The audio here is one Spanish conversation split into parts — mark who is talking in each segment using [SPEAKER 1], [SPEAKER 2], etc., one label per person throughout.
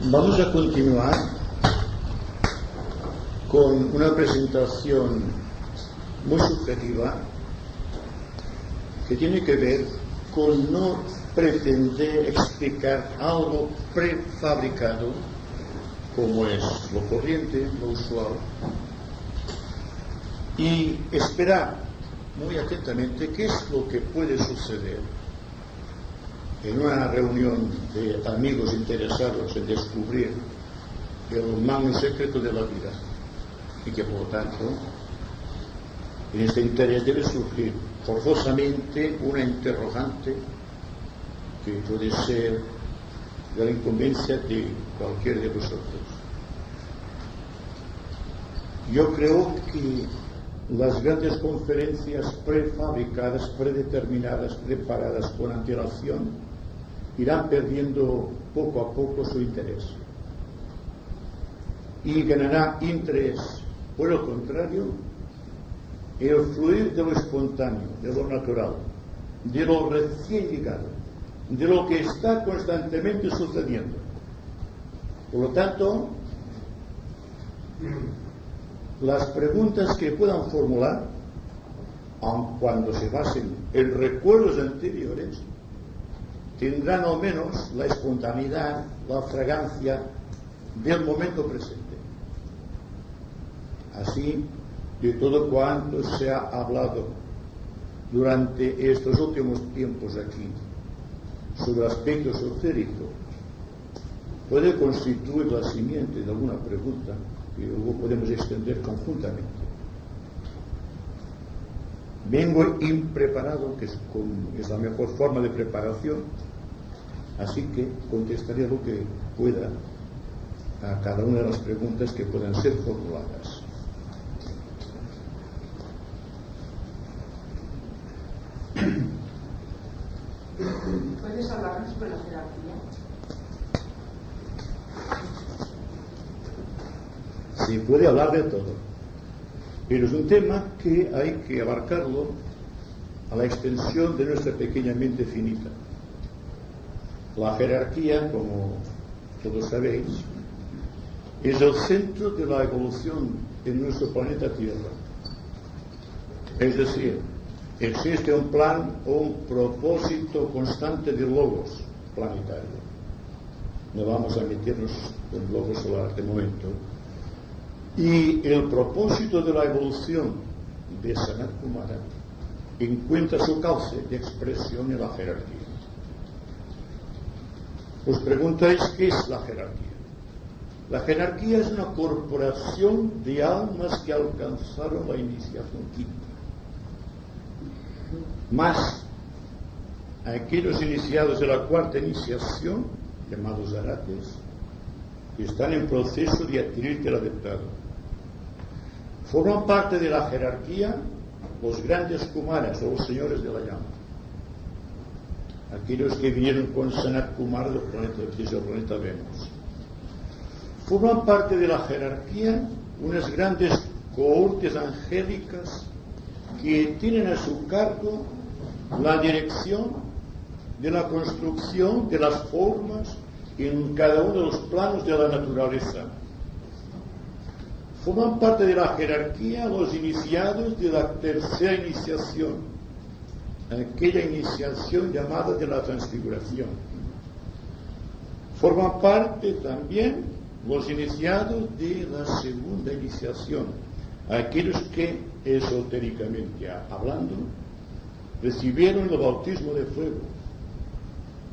[SPEAKER 1] Vamos a continuar con una presentación muy subjetiva que tiene que ver con no pretender explicar algo prefabricado como es lo corriente, lo usual, y esperar muy atentamente qué es lo que puede suceder en una reunión de amigos interesados en descubrir el magno secreto de la vida, y que por lo tanto en este interés debe surgir forzosamente una interrogante que puede ser de la incumbencia de cualquiera de vosotros. Yo creo que las grandes conferencias prefabricadas, predeterminadas, preparadas con antelación, irán perdiendo poco a poco su interés y ganará interés, por el contrario, el fluir de lo espontáneo, de lo natural, de lo recién llegado, de lo que está constantemente sucediendo. Por lo tanto, las preguntas que puedan formular, aun cuando se basen en recuerdos anteriores, tendrán al menos la espontaneidad, la fragancia del momento presente. Así, de todo cuanto se ha hablado durante estos últimos tiempos aquí sobre el aspecto esotérico, puede constituir la simiente de alguna pregunta que luego podemos extender conjuntamente. Vengo impreparado, que es la mejor forma de preparación, así que contestaré lo que pueda a cada una de las preguntas que puedan ser formuladas.
[SPEAKER 2] ¿Puedes hablarnos sobre la jerarquía?
[SPEAKER 1] Se puede hablar de todo, pero es un tema que hay que abarcarlo a la extensión de nuestra pequeña mente finita. La jerarquía, como todos sabéis, es el centro de la evolución en nuestro planeta Tierra. Es decir, existe un plan o un propósito constante de logos planetario. No vamos a meternos en logos solar de momento. Y el propósito de la evolución de Sanat Kumara encuentra su cauce de expresión en la jerarquía. Os preguntáis qué es la jerarquía. La jerarquía es una corporación de almas que alcanzaron la iniciación quinta. Más aquellos iniciados de la cuarta iniciación, llamados arates, que están en proceso de adquirir el adeptado. Forman parte de la jerarquía los grandes kumaras o los señores de la llama, aquellos que vinieron con Sanat Kumara desde el planeta Venus. Forman parte de la jerarquía unas grandes cohortes angélicas que tienen a su cargo la dirección de la construcción de las formas en cada uno de los planos de la naturaleza. Forman parte de la jerarquía los iniciados de la tercera iniciación, aquella iniciación llamada de la transfiguración. Forman parte también los iniciados de la segunda iniciación, aquellos que, esotéricamente hablando, recibieron el bautismo de fuego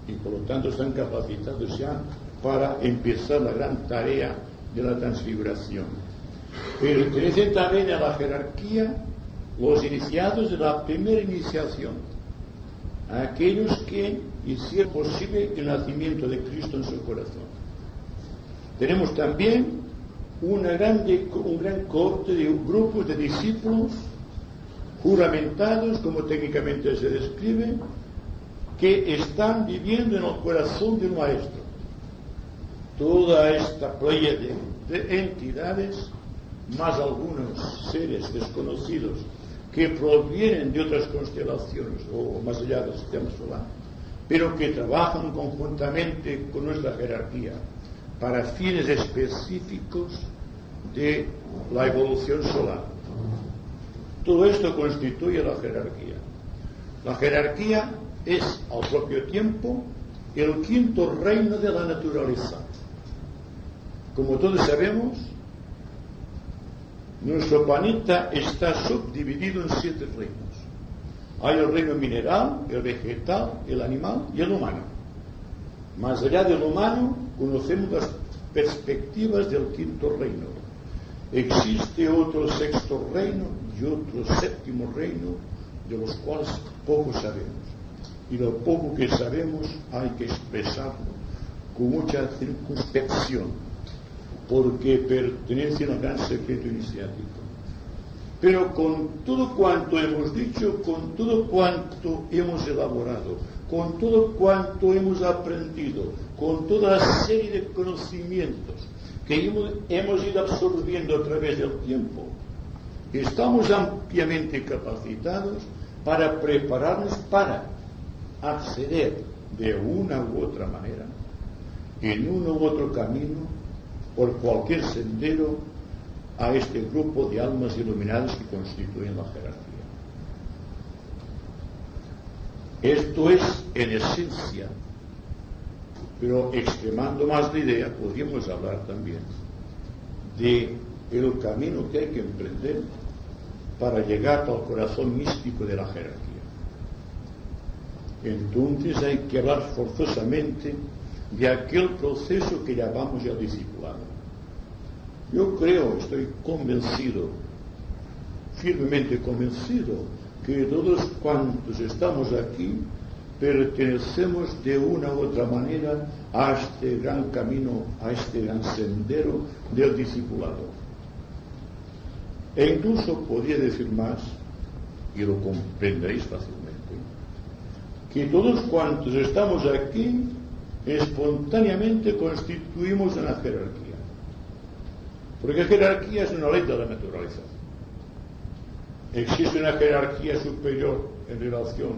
[SPEAKER 1] y por lo tanto están capacitados ya para empezar la gran tarea de la transfiguración. Pero pertenecen también a la jerarquía los iniciados de la primera iniciación, aquellos que hicieron posible el nacimiento de Cristo en su corazón. Tenemos también un gran corte de grupos de discípulos juramentados, como técnicamente se describe, que están viviendo en el corazón del Maestro. Toda esta playa de entidades, más algunos seres desconocidos que provienen de otras constelaciones o más allá del sistema solar, pero que trabajan conjuntamente con nuestra jerarquía para fines específicos de la evolución solar. Todo esto constituye la jerarquía. La jerarquía es, al propio tiempo, el quinto reino de la naturaleza. Como todos sabemos, nuestro planeta está subdividido en 7 reinos. Hay el reino mineral, el vegetal, el animal y el humano. Más allá del humano, conocemos las perspectivas del quinto reino. Existe otro 6º reino y otro 7º reino, de los cuales poco sabemos. Y lo poco que sabemos hay que expresarlo con mucha circunspección, porque pertenece al gran secreto iniciático. Pero con todo cuanto hemos dicho, con todo cuanto hemos elaborado, con todo cuanto hemos aprendido, con toda la serie de conocimientos que hemos ido absorbiendo a través del tiempo, estamos ampliamente capacitados para prepararnos para acceder de una u otra manera, en uno u otro camino, por cualquier sendero, a este grupo de almas iluminadas que constituyen la jerarquía. Esto es en esencia, pero extremando más la idea, podríamos hablar también de el camino que hay que emprender para llegar al corazón místico de la jerarquía. Entonces hay que hablar forzosamente de aquel proceso que llamamos el discipulado. Yo creo, estoy convencido, firmemente convencido, que todos cuantos estamos aquí pertenecemos de una u otra manera a este gran camino, a este gran sendero del discipulado. E incluso podría decir más, y lo comprenderéis fácilmente, que todos cuantos estamos aquí espontáneamente constituimos una jerarquía. Porque jerarquía es una ley de la naturaleza. Existe una jerarquía superior en relación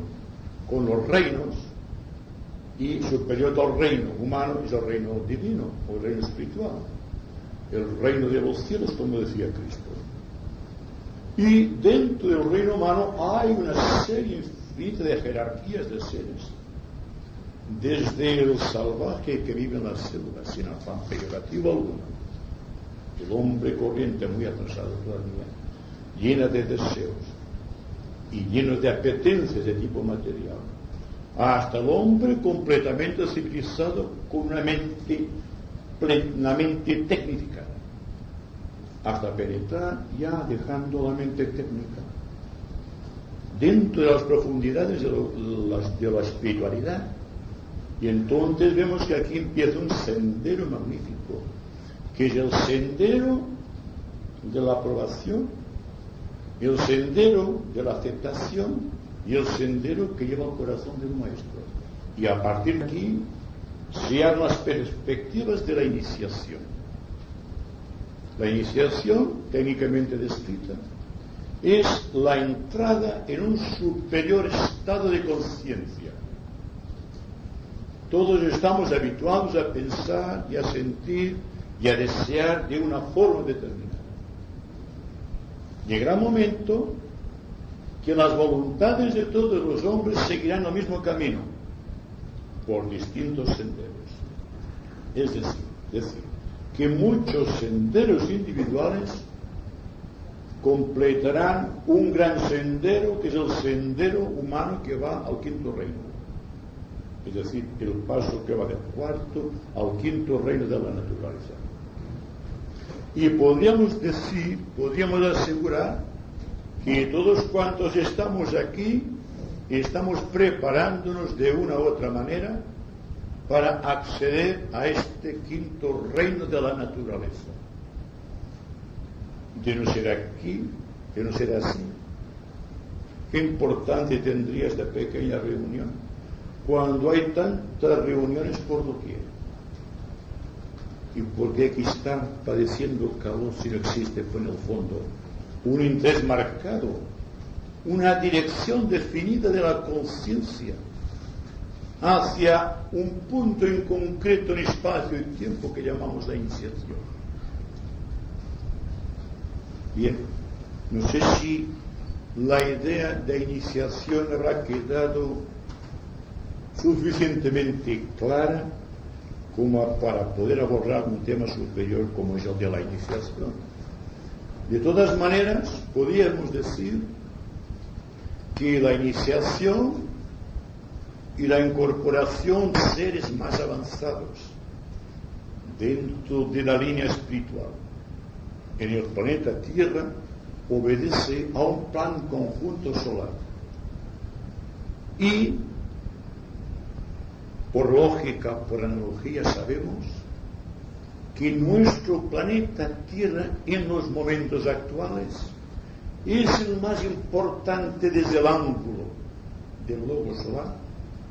[SPEAKER 1] con los reinos, y superior al reino humano es el reino divino o el reino espiritual, el reino de los cielos, como decía Cristo. Y dentro del reino humano hay una serie infinita de jerarquías de seres, desde el salvaje que vive en las selvas sin afán peyorativo alguno, el hombre corriente muy atrasado todavía, llena de deseos y lleno de apetencias de tipo material, hasta el hombre completamente civilizado con una mente plenamente técnica, hasta penetrar ya dejando la mente técnica dentro de las profundidades de la espiritualidad. Y entonces vemos que aquí empieza un sendero magnífico, que es el sendero de la aprobación, el sendero de la aceptación y el sendero que lleva al corazón del maestro. Y a partir de aquí se abren las perspectivas de la iniciación. La iniciación, técnicamente descrita, es la entrada en un superior estado de conciencia. Todos estamos habituados a pensar y a sentir y a desear de una forma determinada. Llegará un momento que las voluntades de todos los hombres seguirán el mismo camino, por distintos senderos. Es decir, que muchos senderos individuales completarán un gran sendero, que es el sendero humano que va al quinto reino. Es decir, el paso que va del cuarto al quinto reino de la naturaleza. Y podríamos decir, podríamos asegurar que todos cuantos estamos aquí estamos preparándonos de una u otra manera para acceder a este quinto reino de la naturaleza. De no ser aquí, de no ser así, ¿qué importancia tendría esta pequeña reunión cuando hay tantas reuniones por doquier? ¿Y por qué hay que estar padeciendo calor si no existe, pues, en el fondo, un interés marcado, una dirección definida de la conciencia hacia un punto en concreto en espacio y tiempo que llamamos la iniciación. Bien, no sé si la idea de iniciación habrá quedado suficientemente clara como para poder abordar un tema superior como es el de la iniciación. De todas maneras, podríamos decir que la iniciación y la incorporación de seres más avanzados dentro de la línea espiritual en el planeta Tierra obedece a un plan conjunto solar. Y, por lógica, por analogía, sabemos que nuestro planeta Tierra en los momentos actuales es el más importante desde el ángulo del globo solar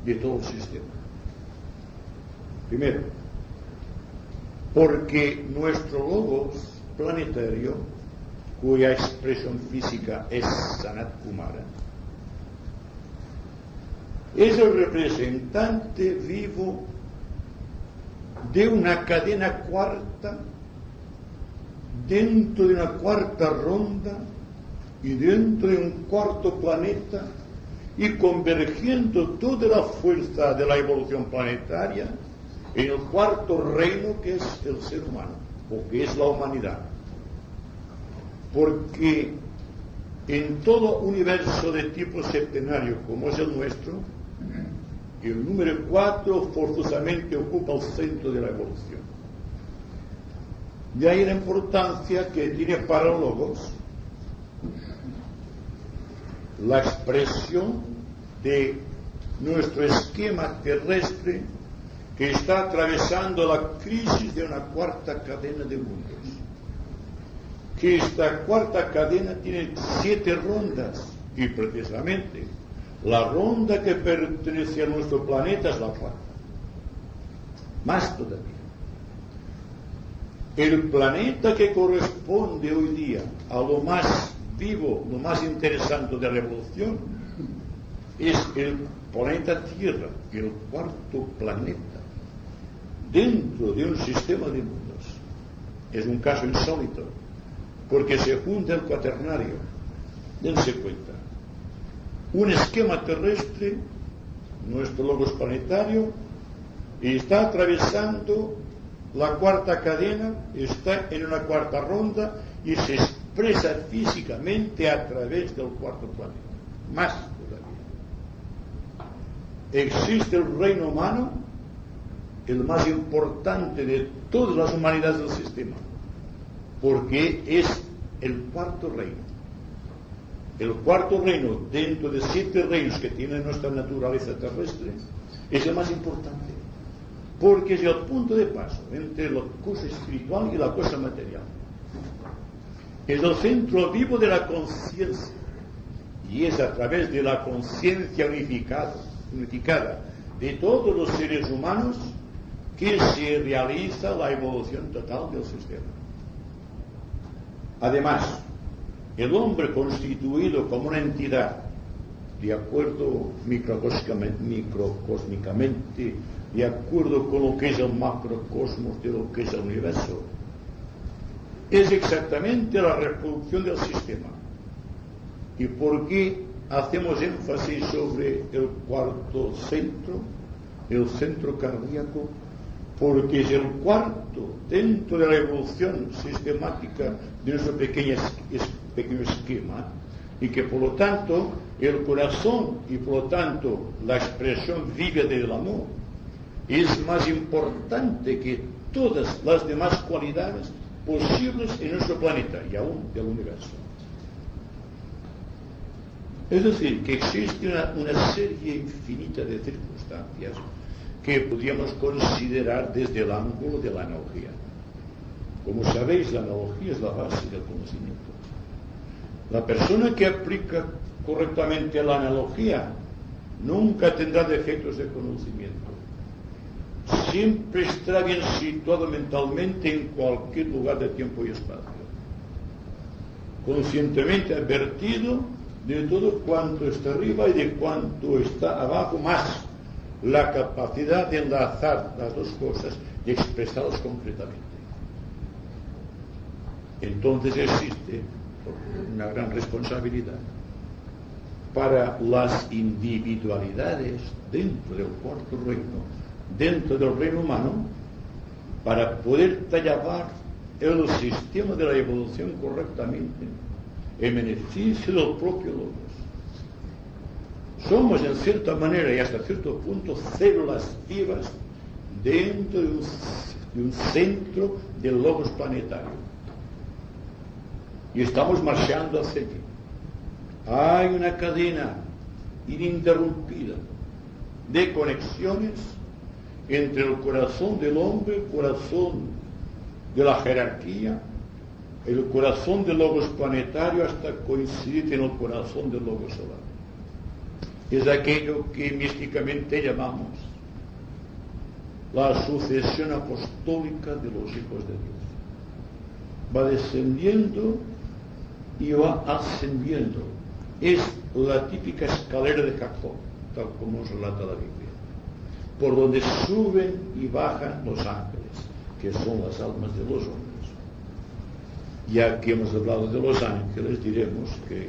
[SPEAKER 1] de todo el sistema. Primero, porque nuestro logos planetario, cuya expresión física es Sanat Kumara, es el representante vivo de una cadena cuarta dentro de una cuarta ronda y dentro de un cuarto planeta, y convergiendo toda la fuerza de la evolución planetaria en el cuarto reino, que es el ser humano, o que es la humanidad. Porque en todo universo de tipo septenario como es el nuestro, el número 4 forzosamente ocupa el centro de la evolución. De ahí la importancia que tiene para los logos la expresión de nuestro esquema terrestre, que está atravesando la crisis de una cuarta cadena de mundos. Que esta cuarta cadena tiene 7 rondas, y precisamente la ronda que pertenece a nuestro planeta es la cuarta. Más todavía. El planeta que corresponde hoy día a lo más vivo, lo más interesante de la evolución, es el planeta Tierra, el cuarto planeta, dentro de un sistema de mundos. Es un caso insólito, porque se junta el cuaternario. Dense cuenta. Un esquema terrestre, nuestro logos planetario, está atravesando la cuarta cadena, está en una cuarta ronda y se expresa físicamente a través del cuarto planeta. Más todavía. Existe el reino humano, el más importante de todas las humanidades del sistema, porque es el cuarto reino. El cuarto reino, dentro de 7 reinos que tiene nuestra naturaleza terrestre, es el más importante, porque es el punto de paso entre la cosa espiritual y la cosa material. Es el centro vivo de la conciencia, y es a través de la conciencia unificada de todos los seres humanos que se realiza la evolución total del sistema. Además, el hombre constituido como una entidad, de acuerdo microcósmicamente, de acuerdo con lo que es el macrocosmos de lo que es el universo, es exactamente la reproducción del sistema. ¿Y por qué hacemos énfasis sobre el cuarto centro, el centro cardíaco? Porque es el cuarto dentro de la evolución sistemática de nuestro pequeño esquema, y que por lo tanto el corazón y por lo tanto la expresión viva del amor es más importante que todas las demás cualidades posibles en nuestro planeta y aún del universo. Es decir, que existe una serie infinita de circunstancias que podríamos considerar desde el ángulo de la analogía. Como sabéis, la analogía es la base del conocimiento. La persona que aplica correctamente la analogía nunca tendrá defectos de conocimiento. Siempre estará bien situado mentalmente en cualquier lugar de tiempo y espacio. Conscientemente advertido de todo cuanto está arriba y de cuanto está abajo, más la capacidad de enlazar las dos cosas y expresarlas concretamente. Entonces existe una gran responsabilidad para las individualidades dentro del cuarto reino, dentro del reino humano, para poder llevar el sistema de la evolución correctamente en beneficio del propio logos. Somos, en cierta manera y hasta cierto punto, células vivas dentro de un centro del logos planetario. Y estamos marchando hacia allí. Hay una cadena ininterrumpida de conexiones entre el corazón del hombre, el corazón de la jerarquía, el corazón del logos planetario, hasta coincidir en el corazón del logos solar. Es aquello que místicamente llamamos la sucesión apostólica de los hijos de Dios. Va descendiendo y va ascendiendo. Es la típica escalera de Jacob, tal como nos relata la Biblia, por donde suben y bajan los ángeles, que son las almas de los hombres. Ya que hemos hablado de los ángeles, diremos que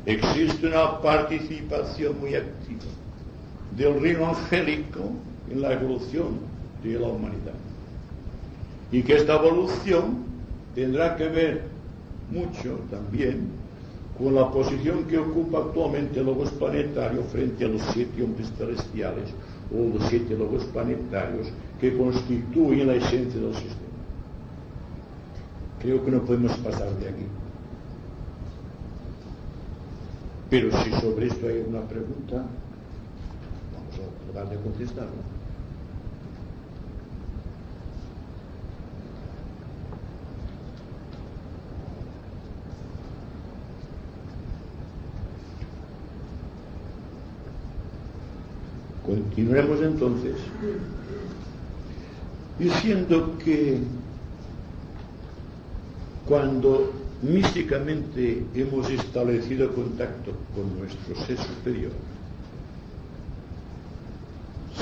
[SPEAKER 1] existe una participación muy activa del reino angélico en la evolución de la humanidad, y que esta evolución tendrá que ver mucho también con la posición que ocupa actualmente el logos planetario frente a los 7 hombres celestiales, o los 7 logos planetarios que constituyen la esencia del sistema. Creo que no podemos pasar de aquí. Pero si sobre esto hay una pregunta, vamos a tratar de contestarla. Continuemos entonces diciendo que cuando místicamente hemos establecido contacto con nuestro ser superior,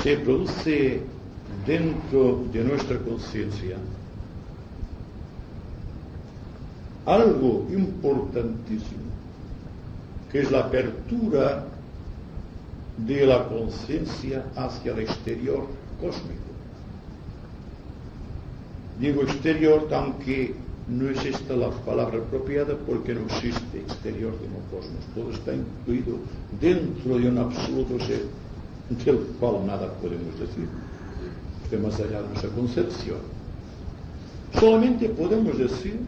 [SPEAKER 1] se produce dentro de nuestra conciencia algo importantísimo, que es la apertura de la conciencia hacia el exterior cósmico. Digo exterior, aunque no es esta la palabra apropiada, porque no existe exterior de un cosmos. Todo está incluido dentro de un absoluto ser, del cual nada podemos decir, de más allá de nuestra concepción. Solamente podemos decir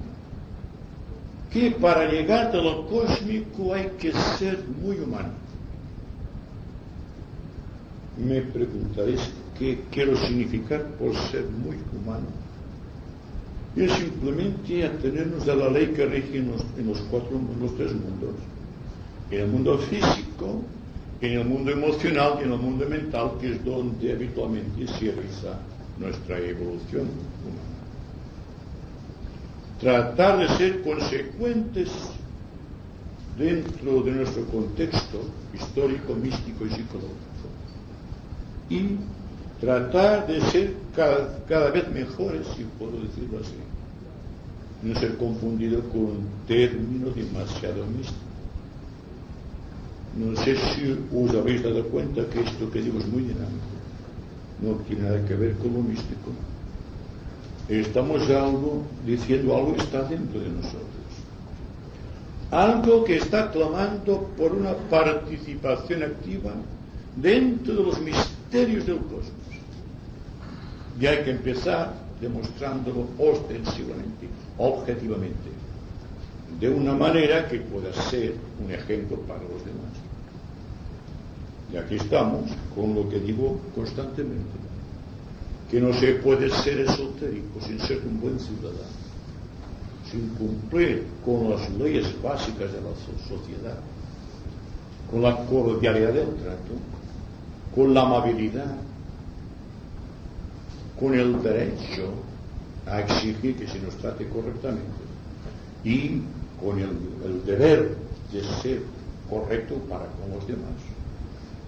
[SPEAKER 1] que para llegar a lo cósmico hay que ser muy humano. Me preguntaréis qué quiero significar por ser muy humano. Es simplemente atenernos a la ley que rige en los 3 mundos. En el mundo físico, en el mundo emocional y en el mundo mental, que es donde habitualmente se realiza nuestra evolución humana. Tratar de ser consecuentes dentro de nuestro contexto histórico, místico y psicológico. Y tratar de ser cada vez mejores, si puedo decirlo así. No ser confundido con un término demasiado místico. No sé si os habéis dado cuenta que esto que digo es muy dinámico. No tiene nada que ver con lo místico. Estamos diciendo algo que está dentro de nosotros. Algo que está clamando por una participación activa dentro de los misterios del cosmos. Y hay que empezar demostrándolo ostensiblemente, objetivamente, de una manera que pueda ser un ejemplo para los demás. Y aquí estamos con lo que digo constantemente, que no se puede ser esotérico sin ser un buen ciudadano, sin cumplir con las leyes básicas de la sociedad, con la cordialidad del trato, con la amabilidad, con el derecho a exigir que se nos trate correctamente y con el deber de ser correcto para con los demás.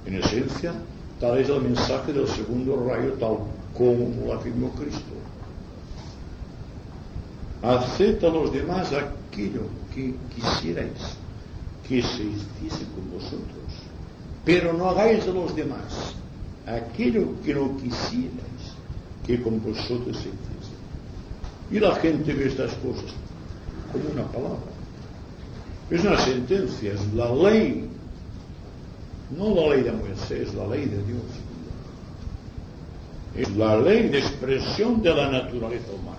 [SPEAKER 1] En esencia, Tal es el mensaje del segundo rayo, tal como lo afirmó Cristo. Haced a los demás aquello que quisierais que se hiciese con vosotros, pero no hagáis a los demás aquello que no quisierais que con vosotros se hiciese. Y la gente ve estas cosas como una palabra. Es una sentencia, es la ley. No la ley de Moisés, es la ley de Dios. Es la ley de expresión de la naturaleza humana,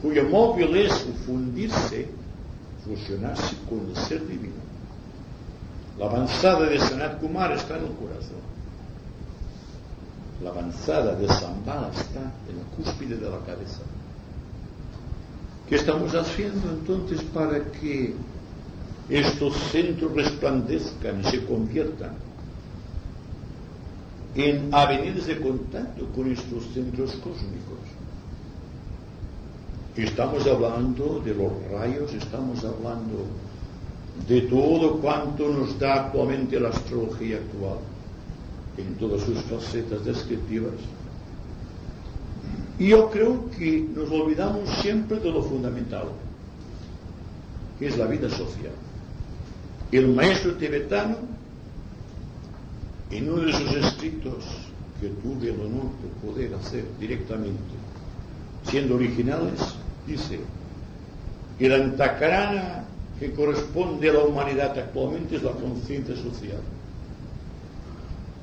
[SPEAKER 1] cuyo móvil es fundirse, fusionarse con el ser divino. La avanzada de Sanat Kumara está en el corazón. La avanzada de Sambala está en la cúspide de la cabeza. ¿Qué estamos haciendo entonces para que estos centros resplandezcan y se conviertan en avenidas de contacto con estos centros cósmicos? Estamos hablando de los rayos, estamos hablando de todo cuanto nos da actualmente la astrología actual, en todas sus facetas descriptivas. Y yo creo que nos olvidamos siempre de lo fundamental, que es la vida social. El maestro tibetano, en uno de sus escritos, que tuve el honor de poder hacer directamente, siendo originales, dice: el antakarana que corresponde a la humanidad actualmente es la conciencia social.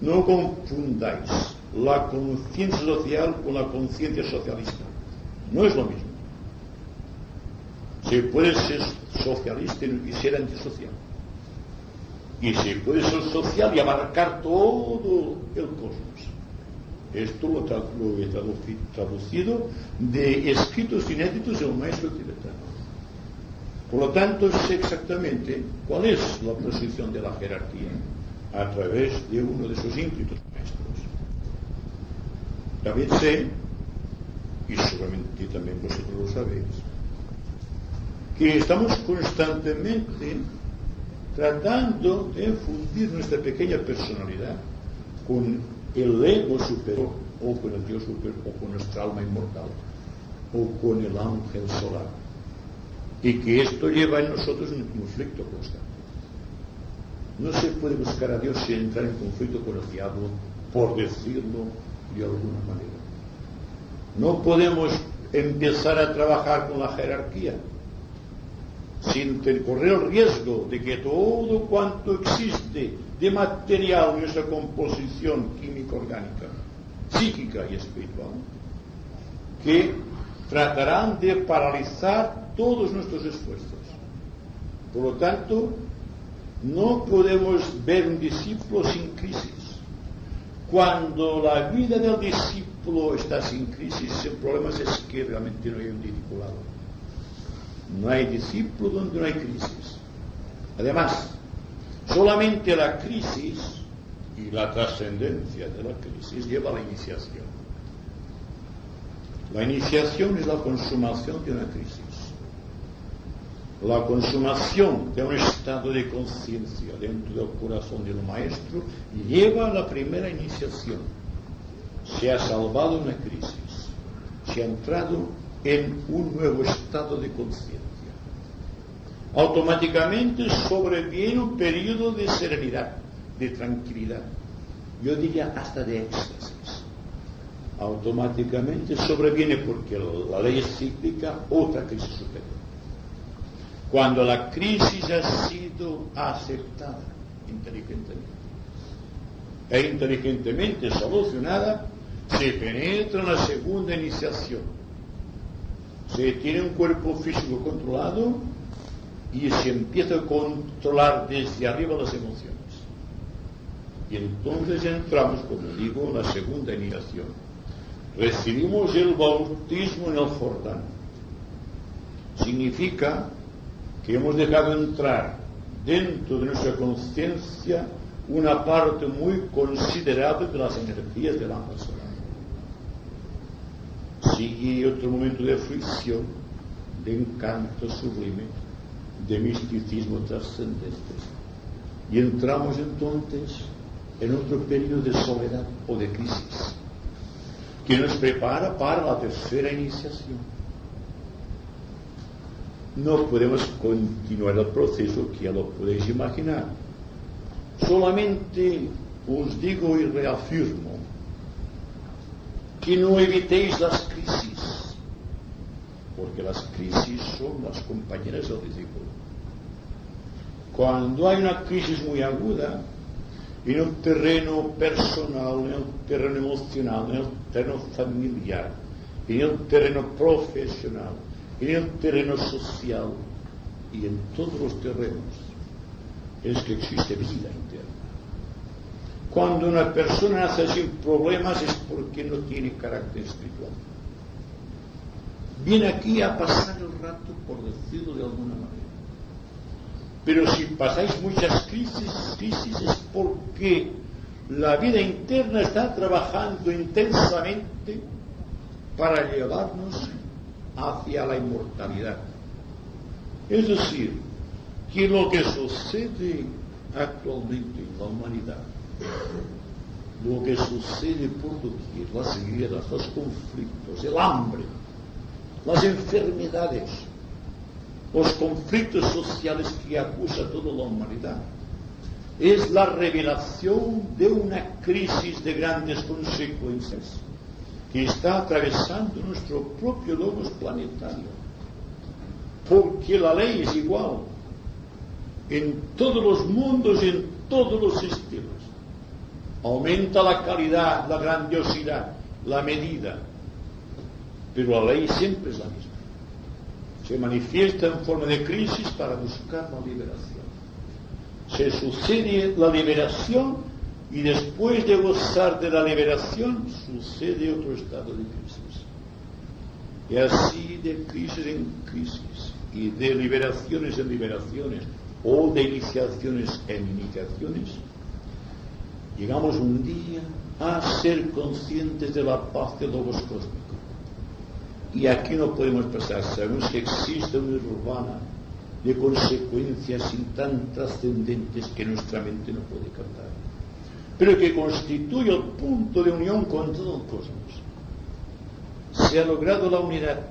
[SPEAKER 1] No confundáis la conciencia social con la conciencia socialista. No es lo mismo. Se puede ser socialista y ser antisocial. Y se puede ser social y abarcar todo el cosmos. Esto lo he traducido de escritos inéditos del maestro tibetano. Por lo tanto, sé exactamente cuál es la posición de la jerarquía a través de uno de sus ímpetus maestros. También sé, y seguramente también vosotros lo sabéis, que estamos constantemente tratando de fundir nuestra pequeña personalidad con el ego superior, o con el Dios superior, o con nuestra alma inmortal, o con el ángel solar. Y que esto lleva en nosotros un conflicto constante. No se puede buscar a Dios sin entrar en conflicto con el diablo, por decirlo de alguna manera. No podemos empezar a trabajar con la jerarquía sin correr el riesgo de que todo cuanto existe de material en nuestra composición químico-orgánica, psíquica y espiritual, que tratarán de paralizar todos nuestros esfuerzos. Por lo tanto, no podemos ver un discípulo sin crisis. Cuando la vida del discípulo está sin crisis, sin problemas, es que realmente no hay un discipulado. No hay discípulo donde no hay crisis. Además, solamente la crisis y la trascendencia de la crisis lleva a la iniciación. La iniciación es la consumación de una crisis. La consumación de un estado de conciencia dentro del corazón del maestro lleva a la primera iniciación. Se ha salvado una crisis, se ha entrado en un nuevo estado de conciencia. Automáticamente sobreviene un periodo de serenidad, de tranquilidad, yo diría hasta de éxtasis. Automáticamente sobreviene, porque la ley es cíclica, otra crisis superior. Cuando la crisis ha sido aceptada inteligentemente e inteligentemente solucionada, se penetra en la segunda iniciación. Se tiene un cuerpo físico controlado y se empieza a controlar desde arriba las emociones. Y entonces entramos, como digo, en la segunda iniciación. Recibimos el bautismo en el Jordán. Significa que hemos dejado entrar dentro de nuestra conciencia una parte muy considerable de las energías del ángel solar. Sigue otro momento de fricción, de encanto sublime, de misticismo trascendente. Y entramos entonces en otro periodo de soledad o de crisis, que nos prepara para la tercera iniciación. No podemos continuar el proceso, que ya lo podéis imaginar. Solamente os digo y reafirmo que no evitéis las crisis, porque las crisis son las compañeras del ridículo. Cuando hay una crisis muy aguda, en el terreno personal, en el terreno emocional, en el terreno familiar, en el terreno profesional, en el terreno social y en todos los terrenos, es que existe vida interna. Cuando una persona nace sin problemas es porque no tiene carácter espiritual. Viene aquí a pasar el rato, por decirlo de alguna manera. Pero si pasáis muchas crisis es porque la vida interna está trabajando intensamente para llevarnos hacia la inmortalidad. Es decir, que lo que sucede actualmente en la humanidad, lo que sucede por doquier, las guerras, los conflictos, el hambre, las enfermedades, los conflictos sociales que acusa toda la humanidad, es la revelación de una crisis de grandes consecuencias que está atravesando nuestro propio logos planetario. Porque la ley es igual en todos los mundos y en todos los sistemas. Aumenta la calidad, la grandiosidad, la medida, pero la ley siempre es la misma. Se manifiesta en forma de crisis para buscar la liberación. Se sucede la liberación y después de gozar de la liberación sucede otro estado de crisis. Y así de crisis en crisis y de liberaciones en liberaciones o de iniciaciones en iniciaciones, llegamos un día a ser conscientes de la paz del logos cósmico. Y aquí no podemos pasar. Sabemos que existe una nirvana de consecuencias tan trascendentes que nuestra mente no puede captar, pero que constituye el punto de unión con todo el cosmos. Se ha logrado la unidad.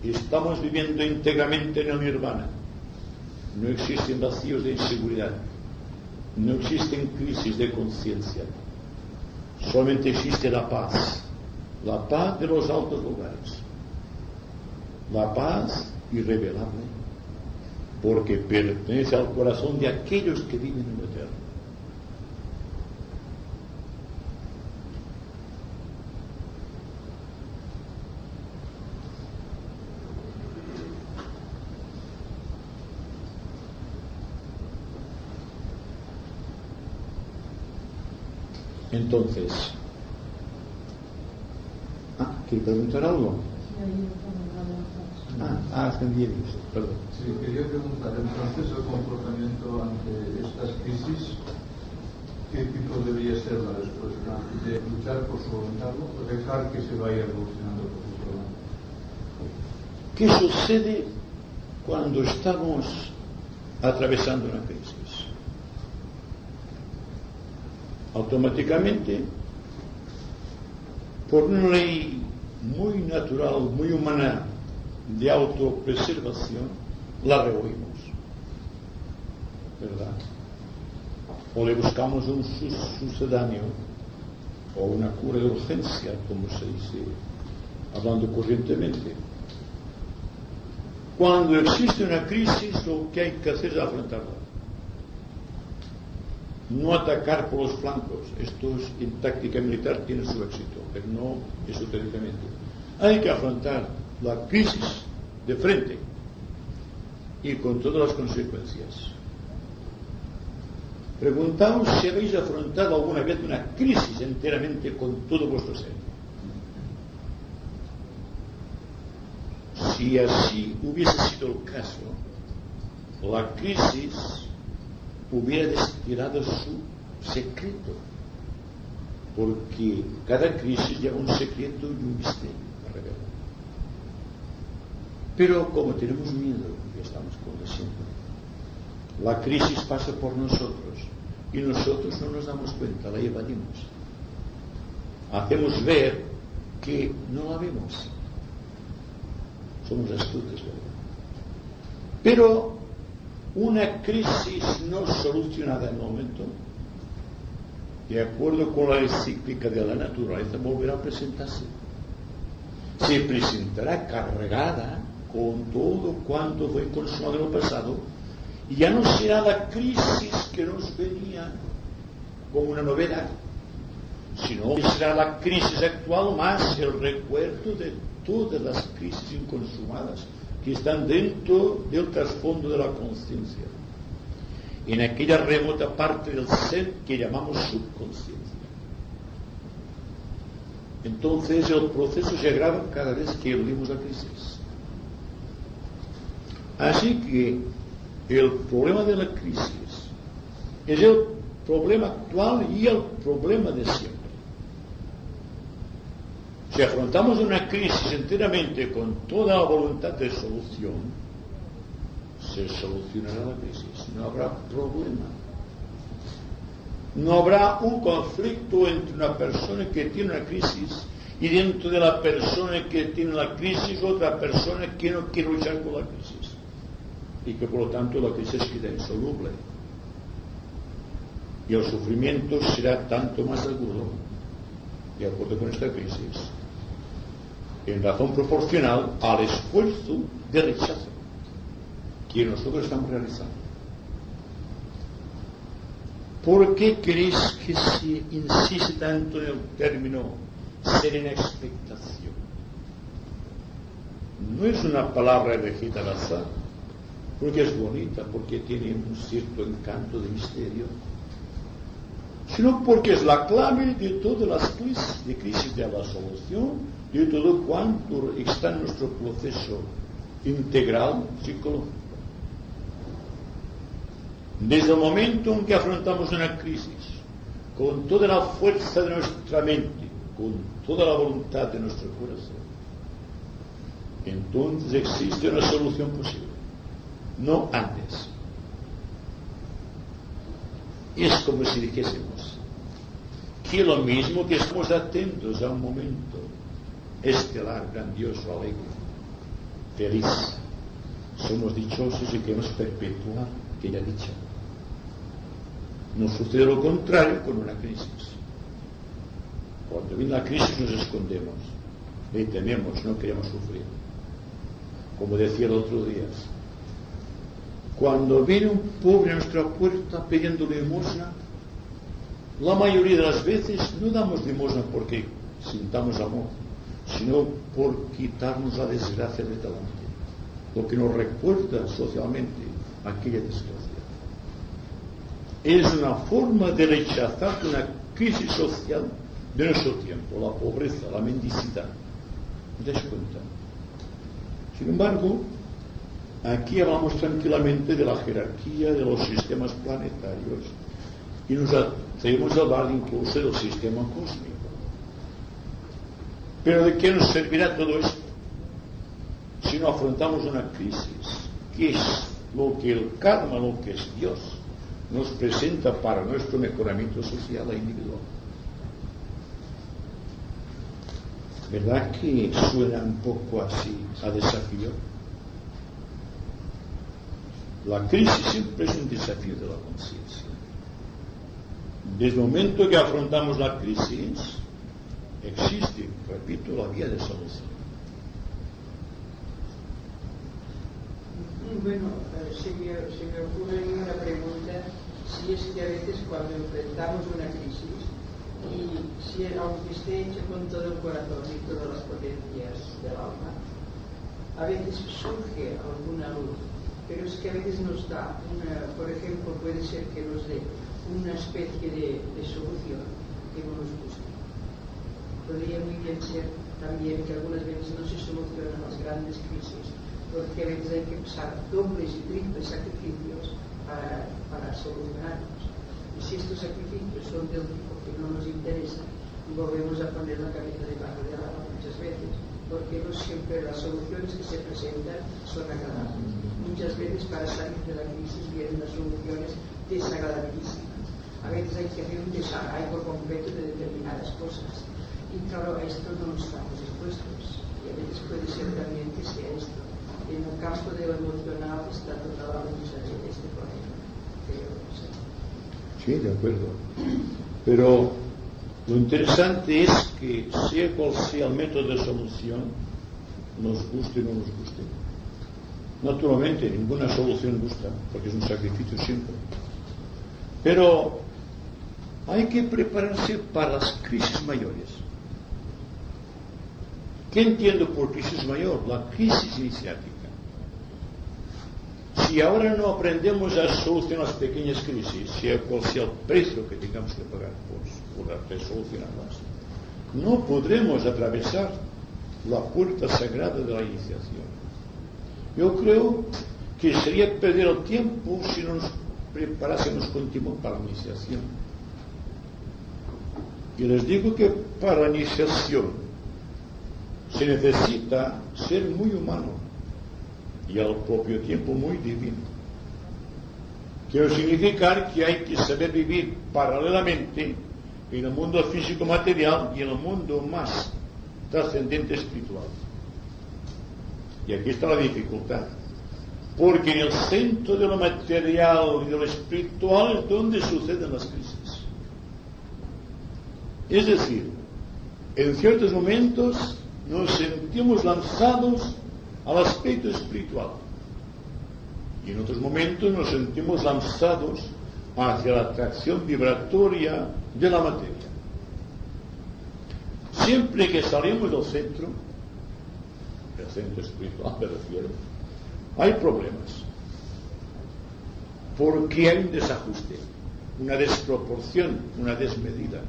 [SPEAKER 1] Estamos viviendo íntegramente en el nirvana. No existen vacíos de inseguridad. No existen crisis de conciencia. Solamente existe la paz. La paz de los altos lugares. La paz irrevelable, porque pertenece al corazón de aquellos que viven en lo eterno. Entonces, ¿quiere preguntar algo? Perdón.
[SPEAKER 3] Sí, quería preguntar, entonces, el comportamiento ante estas crisis, ¿qué tipo debería ser la respuesta? ¿De luchar por solventarlo o dejar que se vaya evolucionando por su problema?
[SPEAKER 1] ¿Qué sucede cuando estamos atravesando una crisis? Automáticamente, por una ley muy natural, muy humana, de autopreservación, la rehuimos, ¿verdad? O le buscamos un sucedáneo o una cura de urgencia, como se dice, hablando corrientemente. Cuando existe una crisis, lo que hay que hacer es afrontarla. No atacar por los flancos. Esto en táctica militar tiene su éxito, pero no esotéricamente. Hay que afrontar la crisis de frente y con todas las consecuencias. Preguntaos si habéis afrontado alguna vez una crisis enteramente con todo vuestro ser. Si así hubiese sido el caso, la crisis hubiera destilado su secreto, porque cada crisis lleva un secreto y un misterio a revelar. Pero como tenemos miedo, ya estamos convenciendo, la crisis pasa por nosotros y nosotros no nos damos cuenta, la evadimos. Hacemos ver que no la vemos. Somos astutos, ¿verdad? Pero una crisis no solucionada en el momento, de acuerdo con la encíclica de la naturaleza, volverá a presentarse. Se presentará cargada con todo cuanto fue consumado en el pasado, y ya no será la crisis que nos venía como una novedad, sino que será la crisis actual más el recuerdo de todas las crisis inconsumadas que están dentro del trasfondo de la conciencia, en aquella remota parte del ser que llamamos subconsciencia. Entonces el proceso se agrava cada vez que eludimos la crisis. Así que el problema de la crisis es el problema actual y el problema de siempre. Si afrontamos una crisis enteramente con toda la voluntad de solución, se solucionará la crisis, no habrá problema. No habrá un conflicto entre una persona que tiene una crisis y dentro de la persona que tiene la crisis otra persona que no quiere luchar con la crisis, y que por lo tanto la crisis queda insoluble y el sufrimiento será tanto más agudo, de acuerdo con esta crisis, en razón proporcional al esfuerzo de rechazo que nosotros estamos realizando. ¿Por qué queréis que se insiste tanto en el término serena expectación? No es una palabra elegida al azar, porque es bonita, porque tiene un cierto encanto de misterio, sino porque es la clave de todas las crisis de la solución, de todo cuanto está en nuestro proceso integral psicológico. Desde el momento en que afrontamos una crisis, con toda la fuerza de nuestra mente, con toda la voluntad de nuestro corazón, entonces existe una solución posible, no antes. Es como si dijésemos que lo mismo que estamos atentos a un momento estelar, grandioso, alegre, feliz, somos dichosos y queremos perpetuar aquella dicha. Nos sucede lo contrario con una crisis. Cuando viene la crisis nos escondemos, le tememos, no queremos sufrir. Como decía el otro día, cuando viene un pobre a nuestra puerta pidiendo limosna, la mayoría de las veces no damos limosna porque sintamos amor, sino por quitarnos la desgracia de delante, lo que nos recuerda socialmente aquella desgracia. Es una forma de rechazar una crisis social de nuestro tiempo, la pobreza, la mendicidad. ¿Te das cuenta? Sin embargo, aquí hablamos tranquilamente de la jerarquía de los sistemas planetarios y nos atrevemos a hablar incluso del sistema cósmico. Pero ¿de qué nos servirá todo esto si no afrontamos una crisis? ¿Qué es lo que el karma, lo que es Dios, nos presenta para nuestro mejoramiento social e individual? ¿Verdad que suena un poco así a desafío? La crisis siempre es un desafío de la conciencia. Desde el momento que afrontamos la crisis, existe, repito, la vía de solución.
[SPEAKER 2] Bueno, se me ocurre una pregunta, si es que a veces cuando enfrentamos una crisis, y si aunque esté hecha con todo el corazón y todas las potencias del alma, a veces surge alguna luz, pero es que a veces nos da por ejemplo, puede ser que nos dé una especie de solución que no nos gusta. Podría muy bien ser también que algunas veces no se solucionan las grandes crisis, porque a veces hay que pasar dobles y triples sacrificios para solucionarlos. Y si estos sacrificios son del tipo que no nos interesa, volvemos a poner la cabeza debajo del agua muchas veces, porque no siempre las soluciones que se presentan son agradables. Muchas veces para salir de la crisis vienen las soluciones desagradabilísimas. A veces hay que hacer un desarraigo por completo de determinadas cosas. Y claro, a esto no estamos dispuestos. Y a veces puede ser también que sea esto. En el campo de lo emocional está tratado mucho de este problema. Pero,
[SPEAKER 1] sí, de acuerdo. Pero lo interesante es que sea cual sea el método de solución, nos guste o no nos guste. Naturalmente, ninguna solución gusta, porque es un sacrificio siempre. Pero hay que prepararse para las crisis mayores. ¿Qué entiendo por crisis mayor? La crisis iniciática. Si ahora no aprendemos a solucionar las pequeñas crisis, sea cual sea el precio que tengamos que pagar por solucionarlas, no podremos atravesar la puerta sagrada de la iniciación. Yo creo que sería perder el tiempo si no nos preparásemos con tiempo para la iniciación. Y les digo que para la iniciación se necesita ser muy humano y al propio tiempo muy divino. Quiero significar que hay que saber vivir paralelamente en el mundo físico material y en el mundo más trascendente espiritual. Y aquí está la dificultad, porque en el centro de lo material y de lo espiritual es donde suceden las crisis. Es decir, en ciertos momentos nos sentimos lanzados al aspecto espiritual y en otros momentos nos sentimos lanzados hacia la atracción vibratoria de la materia. Siempre que salimos del centro, el centro espiritual me refiero, hay problemas, porque hay un desajuste, una desproporción, una desmedida,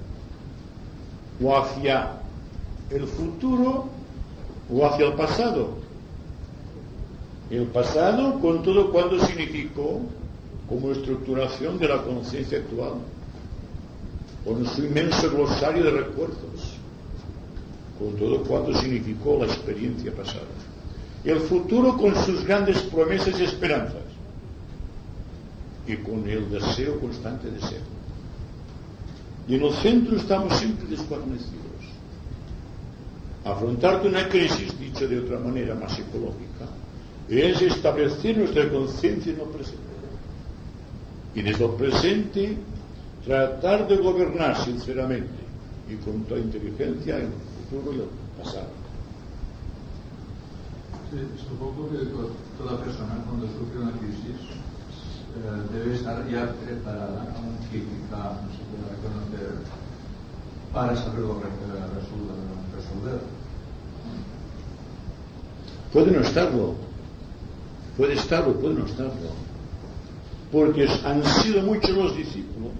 [SPEAKER 1] o hacia el futuro o hacia el pasado. El pasado con todo cuanto significó como estructuración de la conciencia actual, con su inmenso glosario de recuerdos, con todo cuanto significó la experiencia pasada. El futuro con sus grandes promesas y esperanzas, y con el deseo constante de ser. Y en el centro estamos siempre desguarnecidos. Afrontar una crisis, dicho de otra manera más psicológica, es establecer nuestra conciencia en el presente. Y desde el presente tratar de gobernar sinceramente y con toda inteligencia el futuro y el pasado.
[SPEAKER 3] Sí, supongo que toda persona cuando sufre una crisis debe estar ya preparada, aunque quizá no se pueda reconocer, para saberlo resolver.
[SPEAKER 1] Puede no estarlo, puede estarlo, puede no estarlo, porque han sido muchos los discípulos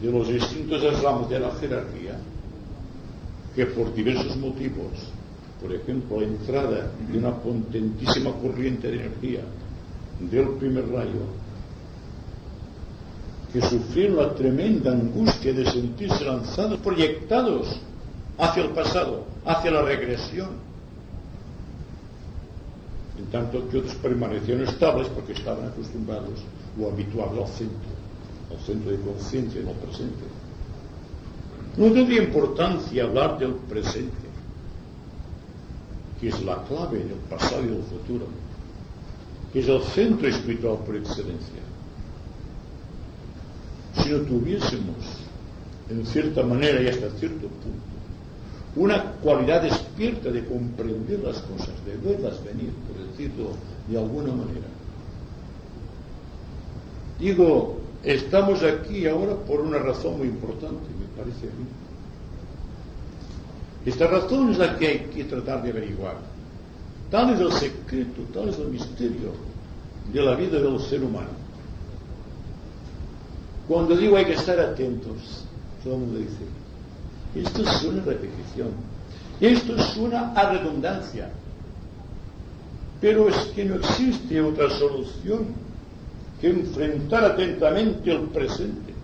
[SPEAKER 1] de los distintos ramos de la jerarquía que por diversos motivos, por ejemplo la entrada de una potentísima corriente de energía del primer rayo, que sufrieron la tremenda angustia de sentirse lanzados, proyectados hacia el pasado, hacia la regresión, en tanto que otros permanecieron estables porque estaban acostumbrados o habituados al centro de conciencia en el presente. No tendría importancia hablar del presente, que es la clave del pasado y del futuro, que es el centro espiritual por excelencia. Si no tuviésemos, en cierta manera y hasta cierto punto, una cualidad despierta de comprender las cosas, de verlas venir, por decirlo de alguna manera. Digo, estamos aquí ahora por una razón muy importante, me parece a mí. Esta razón es la que hay que tratar de averiguar. Tal es el secreto, tal es el misterio de la vida del ser humano. Cuando digo hay que estar atentos, todo el mundo dice, esto suena a repetición, esto suena a redundancia, pero es que no existe otra solución que enfrentar atentamente el presente.